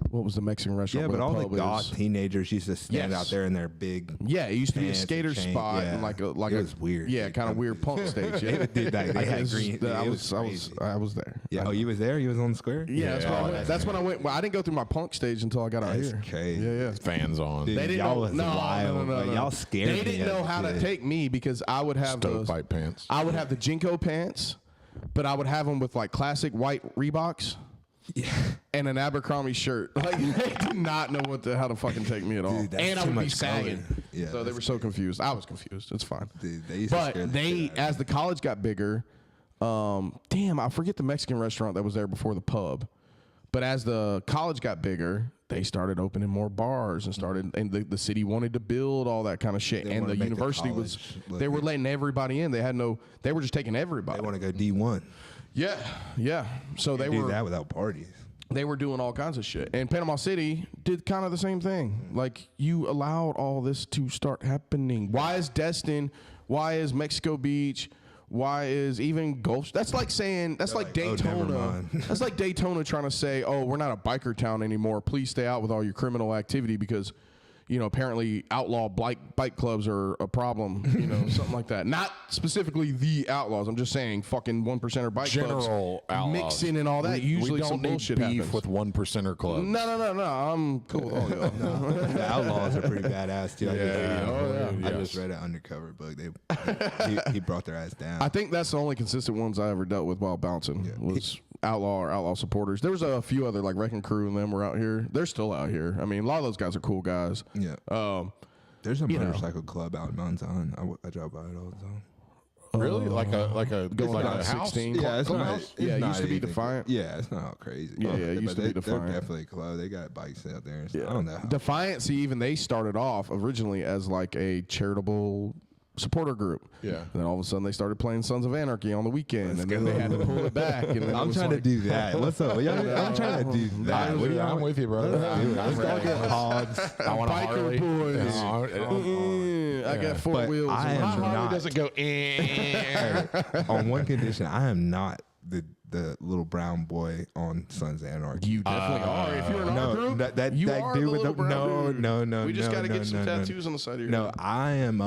what was the Mexican restaurant? yeah, where but all the pub goth is? teenagers used to stand Yes. out there in their big. Yeah, it used to be a pants and skater chain. spot Yeah. and like a It was weird, Yeah, dude. kind of weird punk stage. Yeah, Dude, like, they had Yes, green- I it was was I was there. Yeah. Oh, you was there? You was on the square? Yeah, that's, when I went, that's when I went. Well, I didn't go through my punk stage until I got out That's here. crazy. Yeah. Fans on. Dude, They didn't y'all know. was No, wild. no. Like, y'all scared They me didn't as know a how to kid. take me because I would have those. Stovepipe pants. I would have the Jinko pants, but I would have them with like classic white Reeboks. Yeah. And an Abercrombie shirt. Like they did not know how to fucking take me at all. Dude, that's and I too would be much sagging. color. Yeah, so they that's were so confused. I was confused. It's fine. Dude, they used to scare But the shit they, out of as the college got bigger, damn, I forget the Mexican restaurant that was there before the pub. But as the college got bigger, they started opening more bars and the city wanted to build all that kind of shit. They And wanna the make the university was, college look they were good. letting everybody in. They were just taking everybody. They want to go D1. Yeah. So they Do were that without parties. they were doing all kinds of shit. And Panama City did kind of the same thing. Like, you allowed all this to start happening. Why is Destin? Why is Mexico Beach? Why is even Gulf? That's like saying, that's like like, oh, never Daytona. mind. That's like Daytona trying to say, oh, we're not a biker town anymore. Please stay out with all your criminal activity because, you know, apparently outlaw bike clubs are a problem, you know, something like that. Not specifically the outlaws. I'm just saying fucking 1%er bike General clubs. outlaws. Mixing and all that. Usually we don't some need bullshit beef happens. with 1%er clubs. No. I'm cool with all y'all. The Outlaws are pretty badass too. I Yeah. just read an undercover book. He brought their ass down. I think that's the only consistent ones I ever dealt with while bouncing was outlaw or outlaw supporters. There was a few other like Wrecking Crew and them were out here. They're still out here. I mean, a lot of those guys are cool guys. Yeah. There's a you know. motorcycle club out in Mount Zion. I drive by it all the time. Really? Like a Going like down a house? 16. Yeah, it's not. Clubhouse? It's Yeah, it not used to be even- Defiant. Yeah, it's not all crazy. Yeah, it But used to be They're Defiant. definitely a club. They got bikes out there. And stuff. I don't know. How. Defiant, see, even they started off originally as like a charitable supporter group. Yeah. And then all of a sudden they started playing Sons of Anarchy on the weekend. And then they had to pull it back. And then it I'm was trying like, to do that. What's up? I'm trying to do that. What do you I'm with you, brother. Let's go get pods. I want a Biker Harley. boys. I got four But wheels. I and am my- not. doesn't go On one condition, I am not the little brown boy on Sons of Anarchy. You definitely are. If you're in our group, you are dude the with little brown dude. no. We just no, got to no, get some no, no. tattoos on the side of your No, head. I am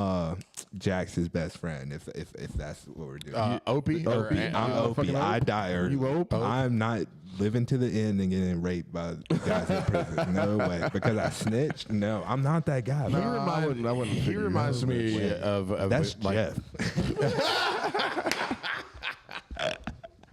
Jax's best friend. If that's what we're doing. Opie? Opie. I'm Opie. fucking I Ope? die early. You Ope? I'm not living to the end and getting raped by guys in prison. No way. Because I snitched? No, I'm not that guy. He man. He reminds me of That's like, Jeff.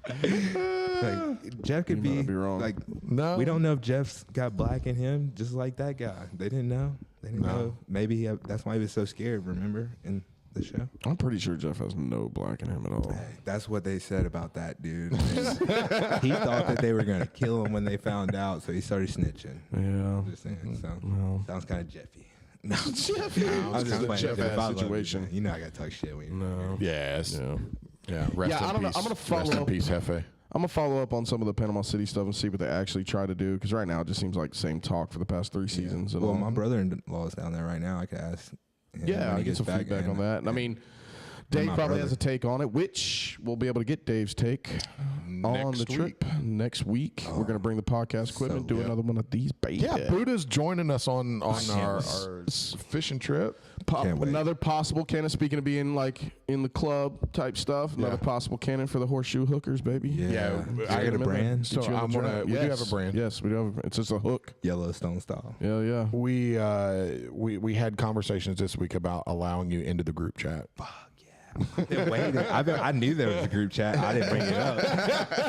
Like, Jeff could You might be be wrong. like, No. we don't know if Jeff's got black in him, just like that guy. They didn't know. They didn't know. Maybe that's why he was so scared. Remember in the show? I'm pretty sure Jeff has no black in him at all. That's what they said about that dude. And he thought that they were gonna kill him when they found out, so he started snitching. Yeah. Just saying. Sounds kind of Jeffy. No, Jeffy. I'm just playing. Jeff Jeff, I ass love you, situation. man. You know I gotta talk shit when you. No. Yes. Yeah. Yeah. Rest Yeah, in I don't know. peace. I'm gonna follow Rest in up- peace, Jefe. I'm gonna follow up on some of the Panama City stuff and see what they actually try to do. Because right now it just seems like the same talk for the past 3 seasons. And Well, my brother-in-law is down there right now. I could ask. yeah, I get some feedback on that. And I mean, Dave probably has a take on it, which we'll be able to get Dave's take on the trip next week. We're going to bring the podcast equipment, do another one of these, baby. Yeah, Buddha's joining us on our fishing trip. Another possible cannon, speaking of being like in the club type stuff, another possible cannon for the horseshoe hookers, baby. Yeah. I got a brand. So we do have a brand. Yes, we do have it's just a hook. Yellowstone style. Yeah. We had conversations this week about allowing you into the group chat. I knew there was a group chat. I didn't bring it up.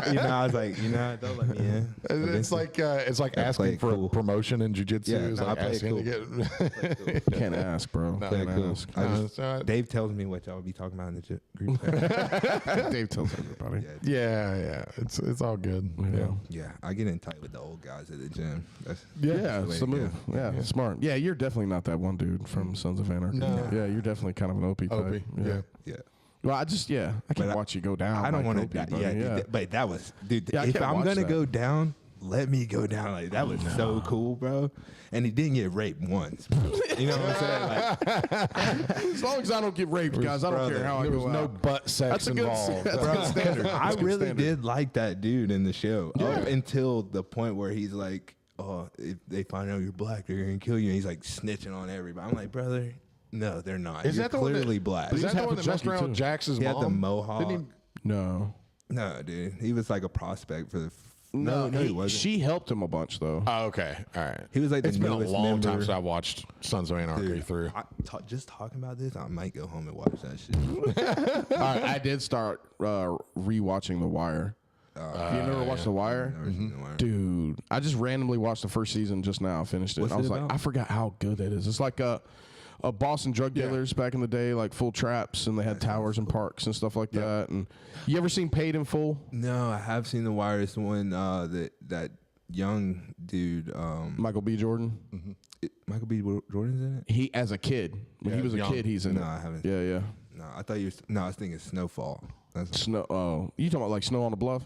I was like, don't let me in. It's like asking for a promotion in jiu-jitsu. Yeah, It's like asking to get. Can't ask, bro. Can't ask. Dave tells me what y'all be talking about in the group chat. Dave tells everybody. Yeah. It's all good. Yeah, I get in tight with the old guys at the gym. It's the move. Yeah, smart. Yeah, you're definitely not that one dude from Sons of Anarchy. No. Yeah, you're definitely kind of an Opie type. Yeah. Well, I can't watch you go down. I don't want Opie, to. buddy. Dude, but that was, dude. Yeah, if I'm gonna that. go down, let me go down. Like that was so cool, bro. And he didn't get raped once. Bro. You know what I'm saying? Like, as long as I don't get raped, guys, I don't care how I There go was no out. butt sex involved. That's a good standard. I really did like that dude in the show up until the point where he's like, "Oh, if they find out you're black, they're gonna kill you." And he's like snitching on everybody. I'm like, brother. No, they're not. Is You're that the one clearly that, black. Is that the half one a that messed junkie, around too. with Jax's He mom? had the mohawk. Didn't No. No, dude. He was like a prospect for the. No, he wasn't. She helped him a bunch, though. Oh, okay. All right. He was like the It's been a newest long time member. since I watched Sons of Anarchy Dude, through. just talking about this, I might go home and watch that shit. All right, I did start rewatching The Wire. You never watched The Wire? Never seen The Wire. Dude, I just randomly watched the first season just now. Finished it. What's I was it like, about? I forgot how good that is. It's like a Boston drug dealers back in the day, like full traps, and they had towers and parks and stuff like that. And you ever seen Paid in Full? No, I have seen The Wire. It's the one that young dude. Michael B. Jordan. Michael B. Jordan's in it. He, as a kid, when he was a kid, he's in it. No, I haven't. Yeah. No, I thought you. No, I was thinking Snowfall. That's Snow. Oh, you talking about like Snow on the Bluff?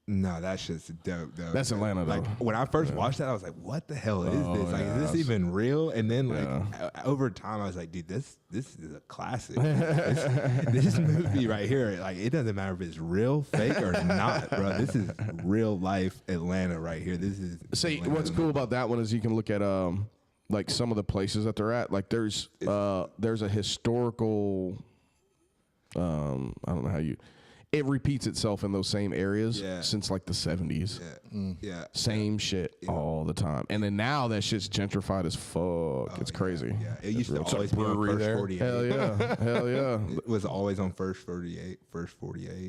No, that shit's dope, though. That's Atlanta, though. Like, when I first watched that, I was like, what the hell is this? Like, is this even real? And then, like, over time, I was like, dude, this is a classic. this movie right here, like, it doesn't matter if it's real, fake, or not, bro. This is real life Atlanta right here. This is. See, Atlanta. what's cool about that one is you can look at like some of the places that they're at. Like there's a historical I don't know how you. It repeats itself in those same areas since like the 70s. Yeah. Same shit all the time. And then now that shit's gentrified as fuck. It's crazy. Yeah, it used to It's a always be on brewery First there. 48. Hell yeah. Hell yeah. It was always on First 48.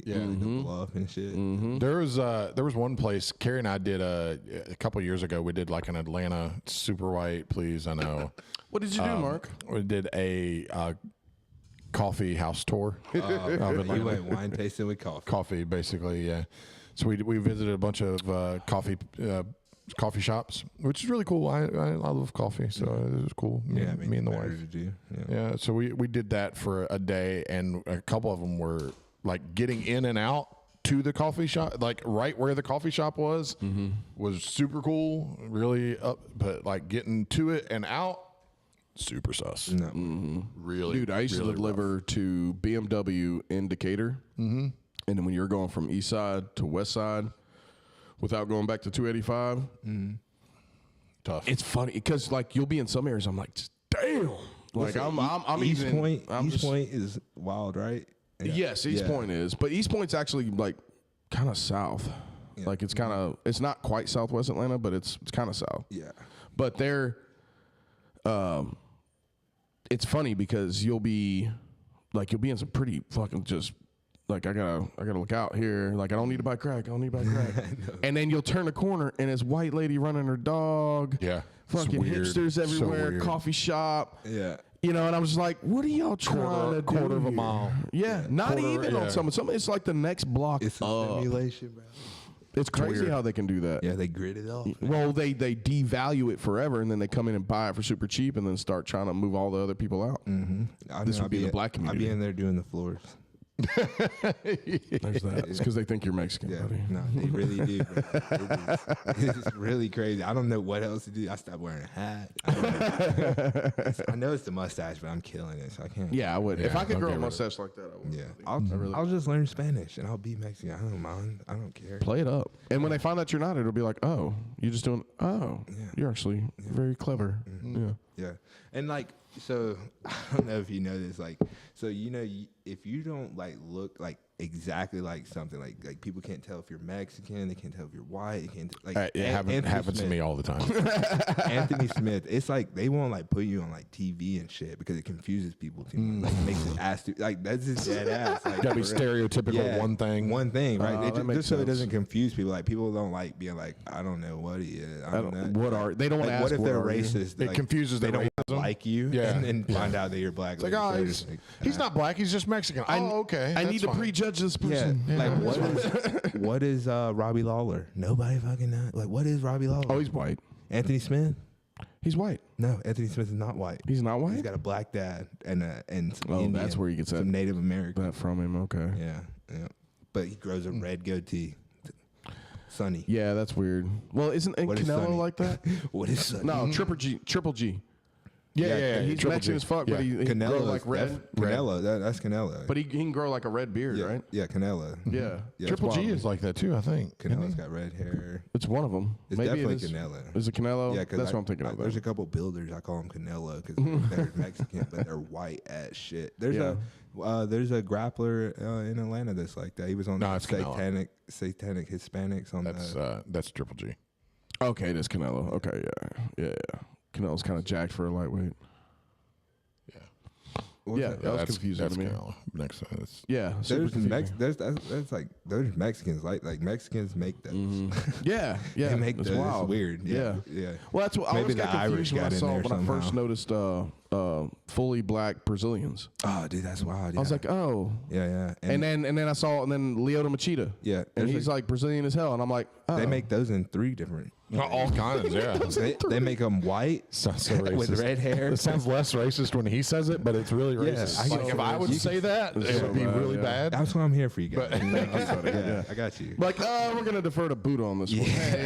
Yeah, the bluff and shit. There was one place Carrie and I did a couple years ago. We did like an Atlanta super white. Please, I know. What did you do, Mark? We did a coffee house tour. We went wine tasting with coffee. Coffee, basically, yeah. So we visited a bunch of coffee shops, which is really cool. I love coffee, so it was cool. Me and the wife. To do. Yeah, so we did that for a day, and a couple of them were like getting in and out to the coffee shop, like right where the coffee shop was super cool, really up, but like getting to it and out, super sus. No. Really, Dude, I used really to deliver to BMW in Decatur. And then when you're going from east side to west side without going back to 285, tough. it's funny because like you'll be in some areas, I'm like, damn. Like I'm East even. Point. I'm East just- Point is wild, right? Yeah. Yes, East Point is, but East Point's actually like kind of south. Like it's kind of, it's not quite Southwest Atlanta, but it's kind of south. Yeah. But they're, it's funny because you'll be in some pretty fucking just like I gotta look out here. Like I don't need to buy crack. And then you'll turn the corner and it's white lady running her dog. Yeah. Fucking It's weird. hipsters So everywhere. weird. Coffee shop. Yeah. You know, and I was like, what are y'all trying to do? quarter of a here? mile. Yeah, not Quarter, even on some. It's like the next block It's a up. simulation, bro. It's crazy weird. how they can do that. Yeah, they grid it off. Well, they devalue it forever, and then they come in and buy it for super cheap, and then start trying to move all the other people out. Mm-hmm. This would be the black I'd community. be in there doing the floors. There's that. It's because they think you're Mexican, Yeah, buddy. no, they really do. Bro. It's really crazy. I don't know what else to do. I stopped wearing a hat. I know it's the mustache, but I'm killing it, so I can't. Yeah, I would. If Yeah, I could grow a okay, mustache like that, I would. Yeah, I'll just learn Spanish and I'll be Mexican. I don't mind. I don't care. Play it up. And when they find out you're not, it'll be like, oh, you're just doing, oh, Yeah. you're actually very clever. Yeah. Yeah, and like, so I don't know if you know this, like, so you know, if you don't like look like exactly like something, like people can't tell if you're Mexican, they can't tell if you're white, they can't like. It happens to me all the time. Anthony Smith, it's like they won't like put you on like TV and shit because it confuses people too much. Like, it makes it ass like that's just dead ass. Like, Gotta be for real. stereotypical one thing. One thing, right? that makes just so it sense. doesn't confuse people. Like people don't like being like, I don't know what he is. I don't know. What are they don't want Like, to ask what if they're are you? racist? It like, confuses they their don't racism. like you, Yeah. and then find out that you're black. It's like, oh, he's not black. He's just Mexican. Oh, okay. I that's need to fine. prejudge this Yeah, person. like what is Robbie Lawler? Nobody fucking knows. Like what is Robbie Lawler? Oh, he's white. Anthony Smith? He's white. No, Anthony Smith is not white. He's not white. He's got a black dad and some Oh, Indian, that's where he gets that- some Native American. That from him. Okay. Yeah, yeah. But he grows a red goatee. Sonny. Yeah, that's weird. Well, isn't What is Canelo Sonny? like that? What is Sonny? No, Triple G. Yeah, He's Triple Mexican G. as fuck, Yeah. but he grow Canelo, like red. Canelo, that's Canelo. But he can grow like a red beard, yeah, right? yeah, Canelo. Yeah. Yeah, Triple it's G wild. is like that too, I think. Canelo's got red hair. It's one of them. It's Maybe definitely it is. Canelo. Is it Canelo? Yeah, cause that's what I'm thinking of. There's a couple builders I call them Canelo because they're Mexican, but they're white as shit. There's Yeah. a grappler in Atlanta that's like that. He was on No, it's Canelo. satanic Hispanics on That's Triple G. Okay, it is Canelo. Okay, yeah. Canelo's kind of jacked for a lightweight. Yeah, that was confusing that's to me. Canelo. Next, that's, Yeah, super confusing. that's like those Mexicans like Mexicans make those. Yeah, They make it's those. wild. It's weird. Yeah, yeah. Well, that's what I Maybe always the got Irish confused when I got in saw there when I first somehow. noticed fully black Brazilians. Oh, dude, that's wild. Yeah. I was like, oh. yeah. And then I saw Lyoto Machida. Yeah, And there's he's like Brazilian as hell, and I'm like, oh. they make those in 3 different. all kinds. Yeah, They make them white sounds so racist. with red hair. It sounds less racist when he says it, but it's really Yeah, racist. I Like, get if I would you say that, It's it so would be bad, really yeah. bad. That's why I'm here for you guys. But- yeah, I got you. Like, we're gonna defer to Buddha on this one. Hey,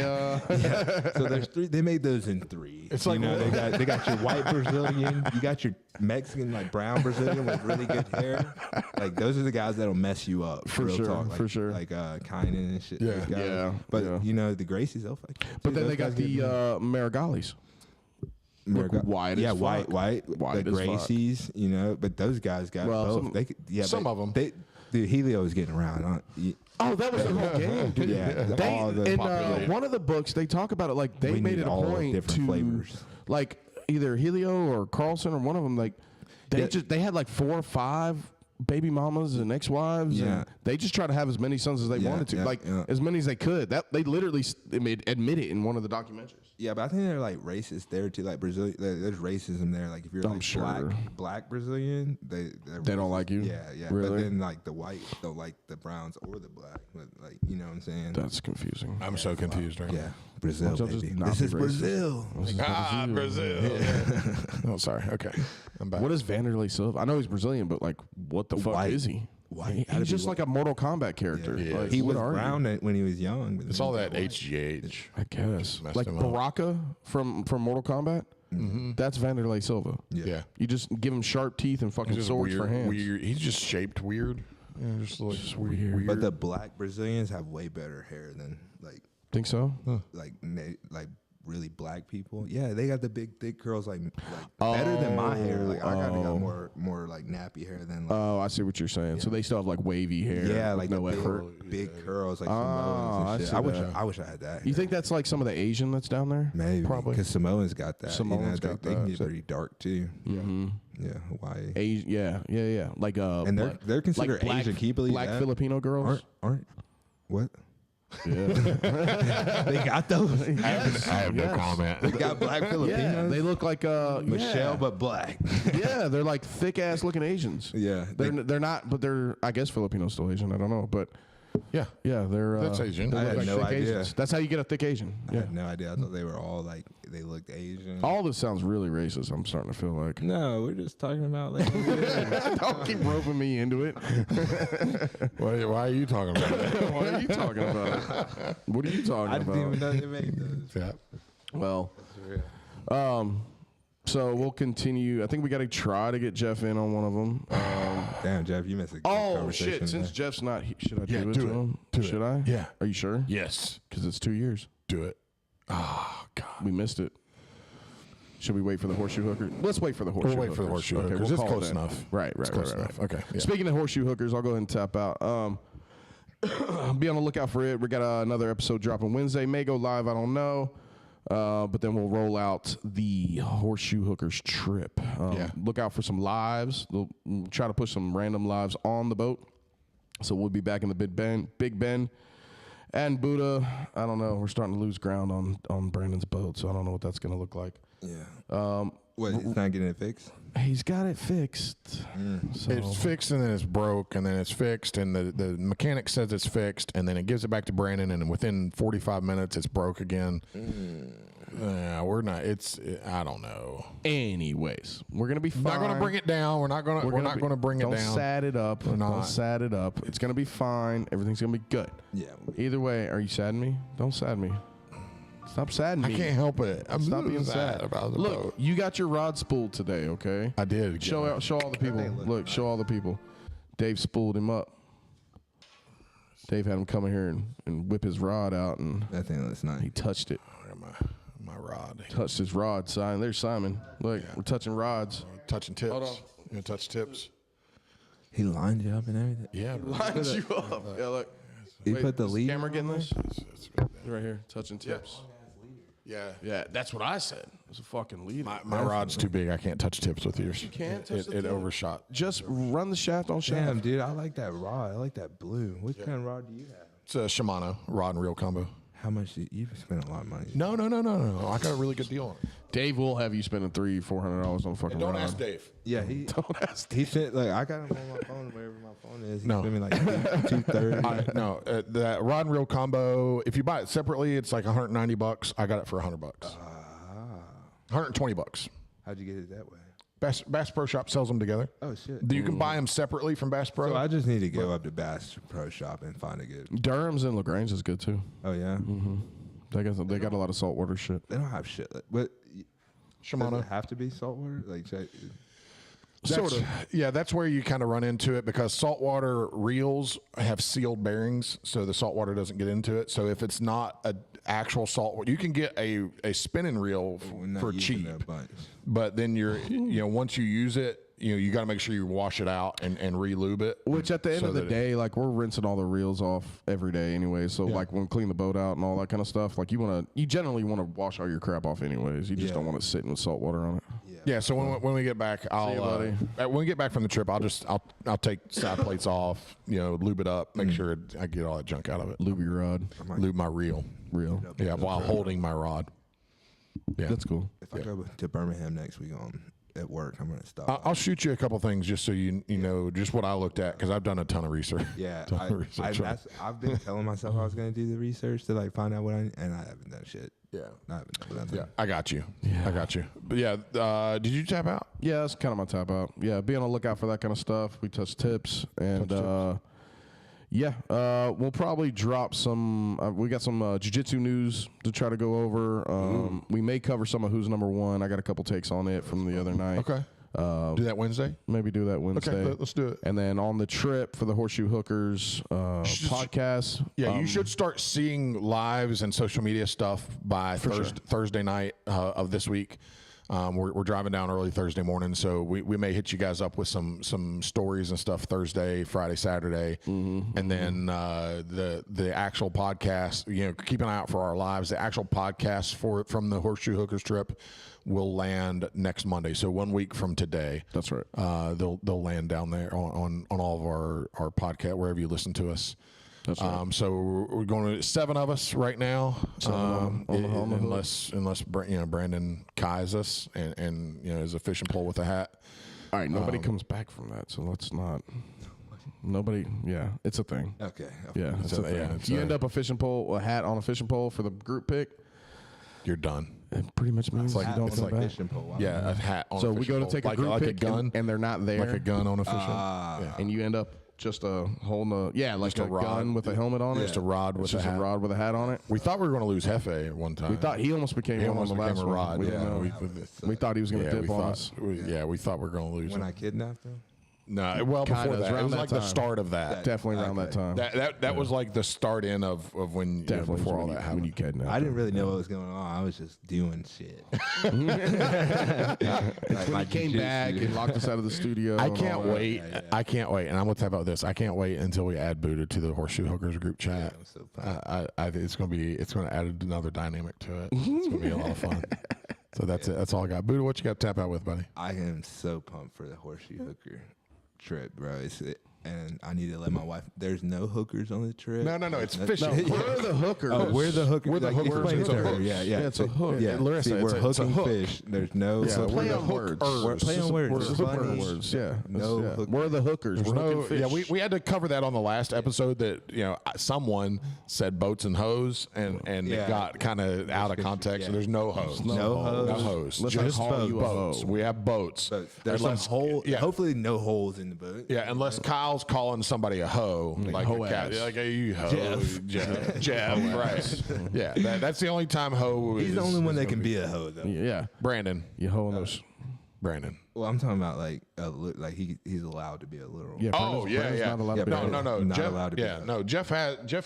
So there's 3. They made those in 3. It's like- they got your white Brazilian, you got your Mexican like brown Brazilian with really good hair. Like those are the guys that'll mess you up. For real sure, talk. Like, for sure. Like Kynan and shit. Yeah. those guys. Yeah, But yeah. you know the Gracies, they'll fuck you. but Dude, then those they got guys get the Marigalis. Look white as yeah, fuck. white, White the as fuck. Gracies, you know. But those guys got Well, both. some- They could, yeah, some of 'em. Dude, Helio was getting around. Oh, that was the whole game, dude. Yeah, They, all the in popularity. one of the books, they talk about it like they We made need it a all point different to flavors. like either Helio or Carlson or one of them. Like Yeah. they had like 4 or 5 baby mamas and ex-wives, Yeah. and they just try to have as many sons as they Yeah, wanted to, yeah, like yeah. as many as they could. That they literally admit it in one of the documentaries. Yeah, but I think they're like racist there too. Like Brazil, there's racism there. Like if you're I'm like sure. black Brazilian, they don't like you? Yeah, yeah. Really? But then like the white don't like the browns or the black. But like you know what I'm saying? That's confusing. I'm so confused right Yeah, Brazil, Watch out, just baby. not This be is racist. Brazil. now. Brazil. Oh, sorry. Okay, I'm back. What is Vanderlei Silva? I know he's Brazilian, but like, what the fuck White. is he? White. Gotta He's be just like a Mortal Kombat character. Yeah. Like, He what was are you? brown when he was young. But It's then all he that got white. HGH. I guess. Messed Like him up. Baraka from Mortal Kombat. That's Vanderlei Silva. Yeah. You just give him sharp teeth and fucking He's just swords weird. for hands. Weird. He's just shaped weird. Yeah, just looks weird. But the black Brazilians have way better hair than like Think so? like really black people. Yeah, they got the big thick curls like better than my hair. Like I got more like nappy hair than like Oh, I see what you're saying. So they still have like wavy hair. yeah, with like no the effort. big curls like Oh, Samoans I and shit. see that. I wish I had that. You think that's like some of the Asian that's down there? Maybe Probably. because Samoans got that. Samoans they, got they can that. get pretty dark too. Mm-hmm. Yeah, Hawaii. Yeah. Like And they're considered like black, Asian. Can you believe black that? Filipino girls? Aren't what? Yeah. They got those. I have no Yes. comment. They got black Filipinos. Yeah, they look like Michelle, yeah. but black. Yeah, they're like thick ass looking Asians. Yeah, They're not, but they're I guess Filipinos still Asian. I don't know, but Yeah. Yeah, they're That's Asian. they I look had like no thick idea. Asians. That's how you get a thick Asian. I had no idea. I thought they were all like they looked Asian. All this sounds really racist. I'm starting to feel like. No, we're just talking about like. Don't keep roping me into it. Why are you talking about it? What are you talking about? What are you talking I didn't about? even know they made those. Yeah. Well, That's real. so we'll continue. I think we got to try to get Jeff in on one of them. Damn, Jeff, you missed a good Oh conversation shit! Since there. Jeff's not, should I Yeah, do it do to it. him? Do it. Should I? Yeah. Are you sure? Yes. Because it's 2 years. Do it. Oh God. We missed it. Should we wait for the horseshoe hooker? Let's wait for the horseshoe. We'll wait for the hookers. horseshoe Okay, hookers. we'll It's call close it in. enough. Right. It's close enough. Okay. Yeah. Speaking of horseshoe hookers, I'll go ahead and tap out. Be on the lookout for it. We got another episode dropping Wednesday. May go live. I don't know. But then we'll roll out the horseshoe hookers trip. Look out for some lives. We'll try to push some random lives on the boat. So we'll be back in the Big Ben. And Buddha, I don't know. We're starting to lose ground on Brandon's boat, so I don't know what that's going to look like. Yeah. What? He's not getting it fixed. He's got it fixed. So It's fixed and then it's broke and then it's fixed and the mechanic says it's fixed and then it gives it back to Brandon and within 45 minutes it's broke again. We're not. I don't know. anyways, we're going to be fine. Not going to bring it down. We're not going to bring it down. Don't sad it up. We're not. Don't sad it up. It's going to be fine. Everything's going to be good. Yeah. Either way, are you sad me? Don't sad me. Stop sadding I me. can't help it. I'm Stop being sad about the Look, boat. you got your rod spooled today, okay? I did. Show all the people. Look, show all the people. Dave spooled him up. Dave had him come in here and whip his rod out, and That thing looks nice. he touched it. My rod. Touched his rod. Simon, there's Simon. Look, we're touching rods. Touching tips. Hold on. You gonna touch tips? He lined you up and everything. Yeah. Bro. Lines you up. Yeah, look. He Wait, put the is lead. camera getting this? It's good. Right here, touching tips. Yeah. Yeah, that's what I said. It's a fucking lead. My rod's too big. I can't touch tips with yours. You can't touch the it tip? overshot. Just run the shaft on shaft. Damn, dude, I like that rod. I like that blue. What kind of rod do you have? It's a Shimano rod and reel combo. How much did you spend a lot of money? No. I got a really good deal on it. Dave will have you spending $300-$400 on a fucking Don't rod. ask Dave. Yeah, he Don't ask. he sent like I got him on my phone wherever my phone is. He No. sent me like 230. No, that rod and reel combo. If you buy it separately, it's like $190. I got it for $100. $120. How'd you get it that way? Bass Pro Shop sells them together. Oh shit. You can buy them separately from Bass Pro. So I just need to go up to Bass Pro Shop and find a good. Durham's and LaGrange is good too. Oh yeah. They got a lot of saltwater shit. They don't have shit. But does Shimano. it have to be saltwater? Like Sort of. Yeah, that's where you kind of run into it because saltwater reels have sealed bearings, so the saltwater doesn't get into it. So if it's not an actual saltwater, you can get a spinning reel for cheap, but then once you use it, you got to make sure you wash it out and re-lube it. Which at the end of the day, like we're rinsing all the reels off every day anyway. So like when we clean the boat out and all that kind of stuff, like you generally want to wash all your crap off anyways. You just don't want it sitting with salt water on it. Yeah. So when we get back, when we get back from the trip, I'll take side plates off, lube it up, make sure I get all that junk out of it. Lube your rod. Lube my reel. Yeah, while holding my rod. Yeah, That's cool. If I go to Birmingham next week at work, I'm gonna stop. I'll shoot you a couple things just so you know just what I looked at because I've done a ton of research. Yeah, Ton of research on it. I've been telling myself I was gonna do the research to like find out what and I haven't done shit. Yeah. I haven't done nothing. Yeah, I got you. I got you. But yeah, did you tap out? Yeah, that's kind of my tap out. Yeah, be on the lookout for that kind of stuff. We touch tips and we'll probably drop some. We got some jiu-jitsu news to try to go over. We may cover some of who's number one. I got a couple takes on it from the other night. Okay. Do that Wednesday? Maybe do that Wednesday. Okay, let's do it. And then on the trip for the Horseshoe Hookers podcast. Yeah, you should start seeing lives and social media stuff by Thursday night of this week. We're driving down early Thursday morning, so we may hit you guys up with some stories and stuff Thursday, Friday, Saturday, and then the actual podcast. Keep an eye out for our lives. The actual podcast from the Horseshoe Hookers trip will land next Monday. So 1 week from today. That's right. They'll land down there on all of our podcast wherever you listen to us. That's right. So we're going to 7 of us right now, unless Brandon Kai's us and is a fishing pole with a hat. All right, nobody comes back from that, so let's not. Nobody. Yeah, it's a thing. Okay. Yeah, it's a thing. yeah, If you end up a hat on a fishing pole for the group pick, You're done. it pretty much means like- you don't it's come like back. Fishing pole. Wow. Yeah, a hat on So a we fishing go to pole. take a like, group like pick a gun, and they're not there. like a gun on a fishing. And you end up just holding like Just a a rod. gun with a helmet on it. Just a rod with It's just a hat. rod with a hat on it. We thought we were going to lose Jefe at one time. We thought he almost became he one on almost the became last a one. rod. We Yeah, didn't know. We thought he was going to we dip on thought, us. we thought we were going to lose When him. I kidnapped him. No, well Kinda, before it was that, it around was that like the time. start of that. Definitely around that time. That was like the start in of when Definitely before all when that you happened. kidnapped I didn't him. really know what was going on. I was just doing shit. When he came back and locked us out of the studio. I and can't all that. wait. I can't wait. And I'm gonna talk about this. I can't wait until we add Buddha to the Horseshoe Hookers group chat. I'm so pumped. I think it's gonna add another dynamic to it. It's gonna be a lot of fun. So that's it. That's all I got. Buddha, what you got to tap out with, buddy? I am so pumped for the Horseshoe Hooker trip, bro. And I need to let my wife. There's no hookers on the trip. No. It's No- fishing. We're the hookers. Oh, we're the hookers. We're the Like, hookers. explain It's it a to her. hook. Yeah. Yeah, it's a hook. Yeah, Larissa, see, we're it's a hooking hook. fish. There's no. Yeah, hook- we're the words. hookers. Play on words. We're It's the funny. words. Yeah. No Yeah. hook- We're the hookers. We're hooking fish. Yeah, we had to cover that on the last episode that someone said boats and hose and Yeah. it got kind of out of context. Yeah. So there's no hose. No hose. No hose. Let's not Just call you a boats. hoe. We have boats. But there's some Unless- hole. Yeah. Hopefully, no holes in the boat. Yeah, unless Kyle's calling somebody a hoe, like hoe a cat, ass. like hey, you hoe, Jeff. Jeff, right? Yeah, that's the only time hoe. He's is, the only one that is can gonna be a hoe, though. Yeah. Brandon. You hoeing those. Brandon. Well, I'm talking about like he's allowed to be a literal. Yeah. Oh Brandon's yeah. Not allowed Yeah, to be No, a no, no. Not Jeff, allowed to be yeah, a hoe. no. Jeff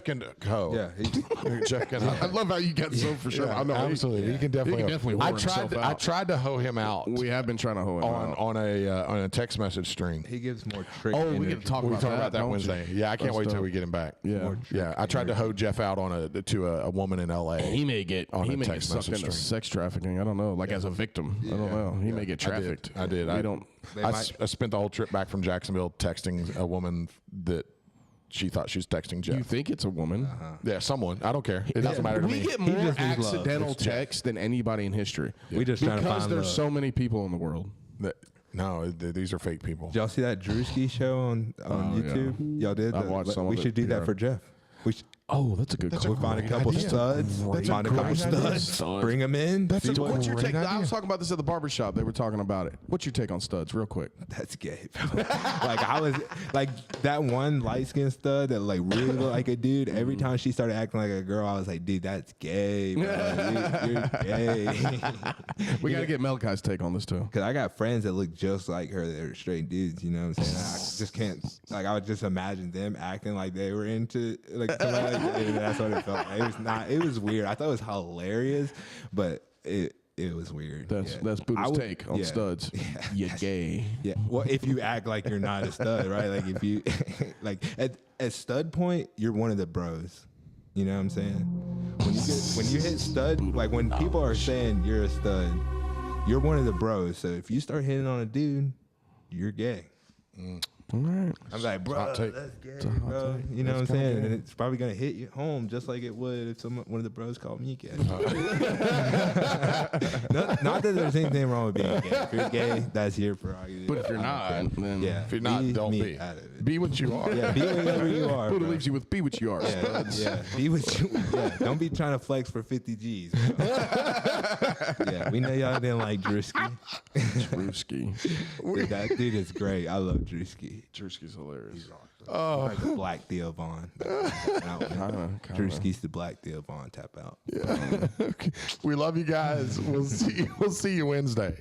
can hoe. Yeah. Jeff can. I love how you got so for sure. Yeah, I know. absolutely. He can definitely. He can definitely I whore tried. himself I out. tried to hoe him out We have been trying to hoe him out. on a text message string. He gives more trick. Oh, we energy. get to talk We about talk that, about that don't Wednesday. you? Yeah, I can't That's wait till dope. we get him back. Yeah. Yeah. I tried to hoe Jeff out to a woman in L.A. He may get On a get text sucked message into string. sex trafficking. I don't know. Like as a victim. I don't know. He may get trafficked. I did. We don't. I spent the whole trip back from Jacksonville texting a woman that she thought she was texting Jeff. You think it's a woman? Yeah, someone. I don't care. It doesn't matter to We me. get more just needs love. accidental It's Jeff. texts than anybody in history. We just trying to Because find there's love. so many people in the world. No, these are fake people. Did y'all see that Drewski show on YouTube? Y'all did. I've watched some of We it, should do that yeah. for Jeff. We should. Oh, that's a good call. We'll find a couple idea. studs. That's a Find a couple great idea. studs. Bring them in. That's see a what- What's your great take? I idea. was talking about this at the barbershop. They were talking about it. What's your take on studs, real quick? That's gay. Like I was like that one light skinned stud that like really looked like a dude. Every time she started acting like a girl, I was like, dude, that's gay, bro. You're gay. We got to get Melchi's take on this too. Cause I got friends that look just like her. They're straight dudes. You know what I'm saying? I just can't. Like I would just imagine them acting like they were into like somebody like that, and that's what it felt like. It was not. It was weird. I thought it was hilarious, but it was weird. That's Yeah. Buddha's I would- take on yeah. studs. Yeah. You're gay. Yeah. Well, if you act like you're not a stud, right? Like if you like at stud point, you're one of the bros. You know what I'm saying? When you hit stud, like when people are saying you're a stud, you're one of the bros. So if you start hitting on a dude, you're gay. All right. I'm like, bro, hot take. that's gay, bro. You know what I'm saying? And it's probably gonna hit you home just like it would if one of the bros called me gay. not that there's anything wrong with being gay. If you're gay, that's your prerogative. But if you're I don't not, care. then yeah, If you're not, leave don't me be. out of it. Be what you are. Yeah, be whatever you are. Buddha bro. leaves you with be what you are. studs. Yeah, be what you. Yeah, don't be trying to flex for 50 G's. Bro. Yeah, we know y'all didn't like Drewski. Drewski. Dude, that dude is great. I love Drewski. Drewski's hilarious. Like the Black Theo Vaughn. Kinda. Drewski's the Black Theo Vaughn tap out. We love you guys. We'll see you Wednesday.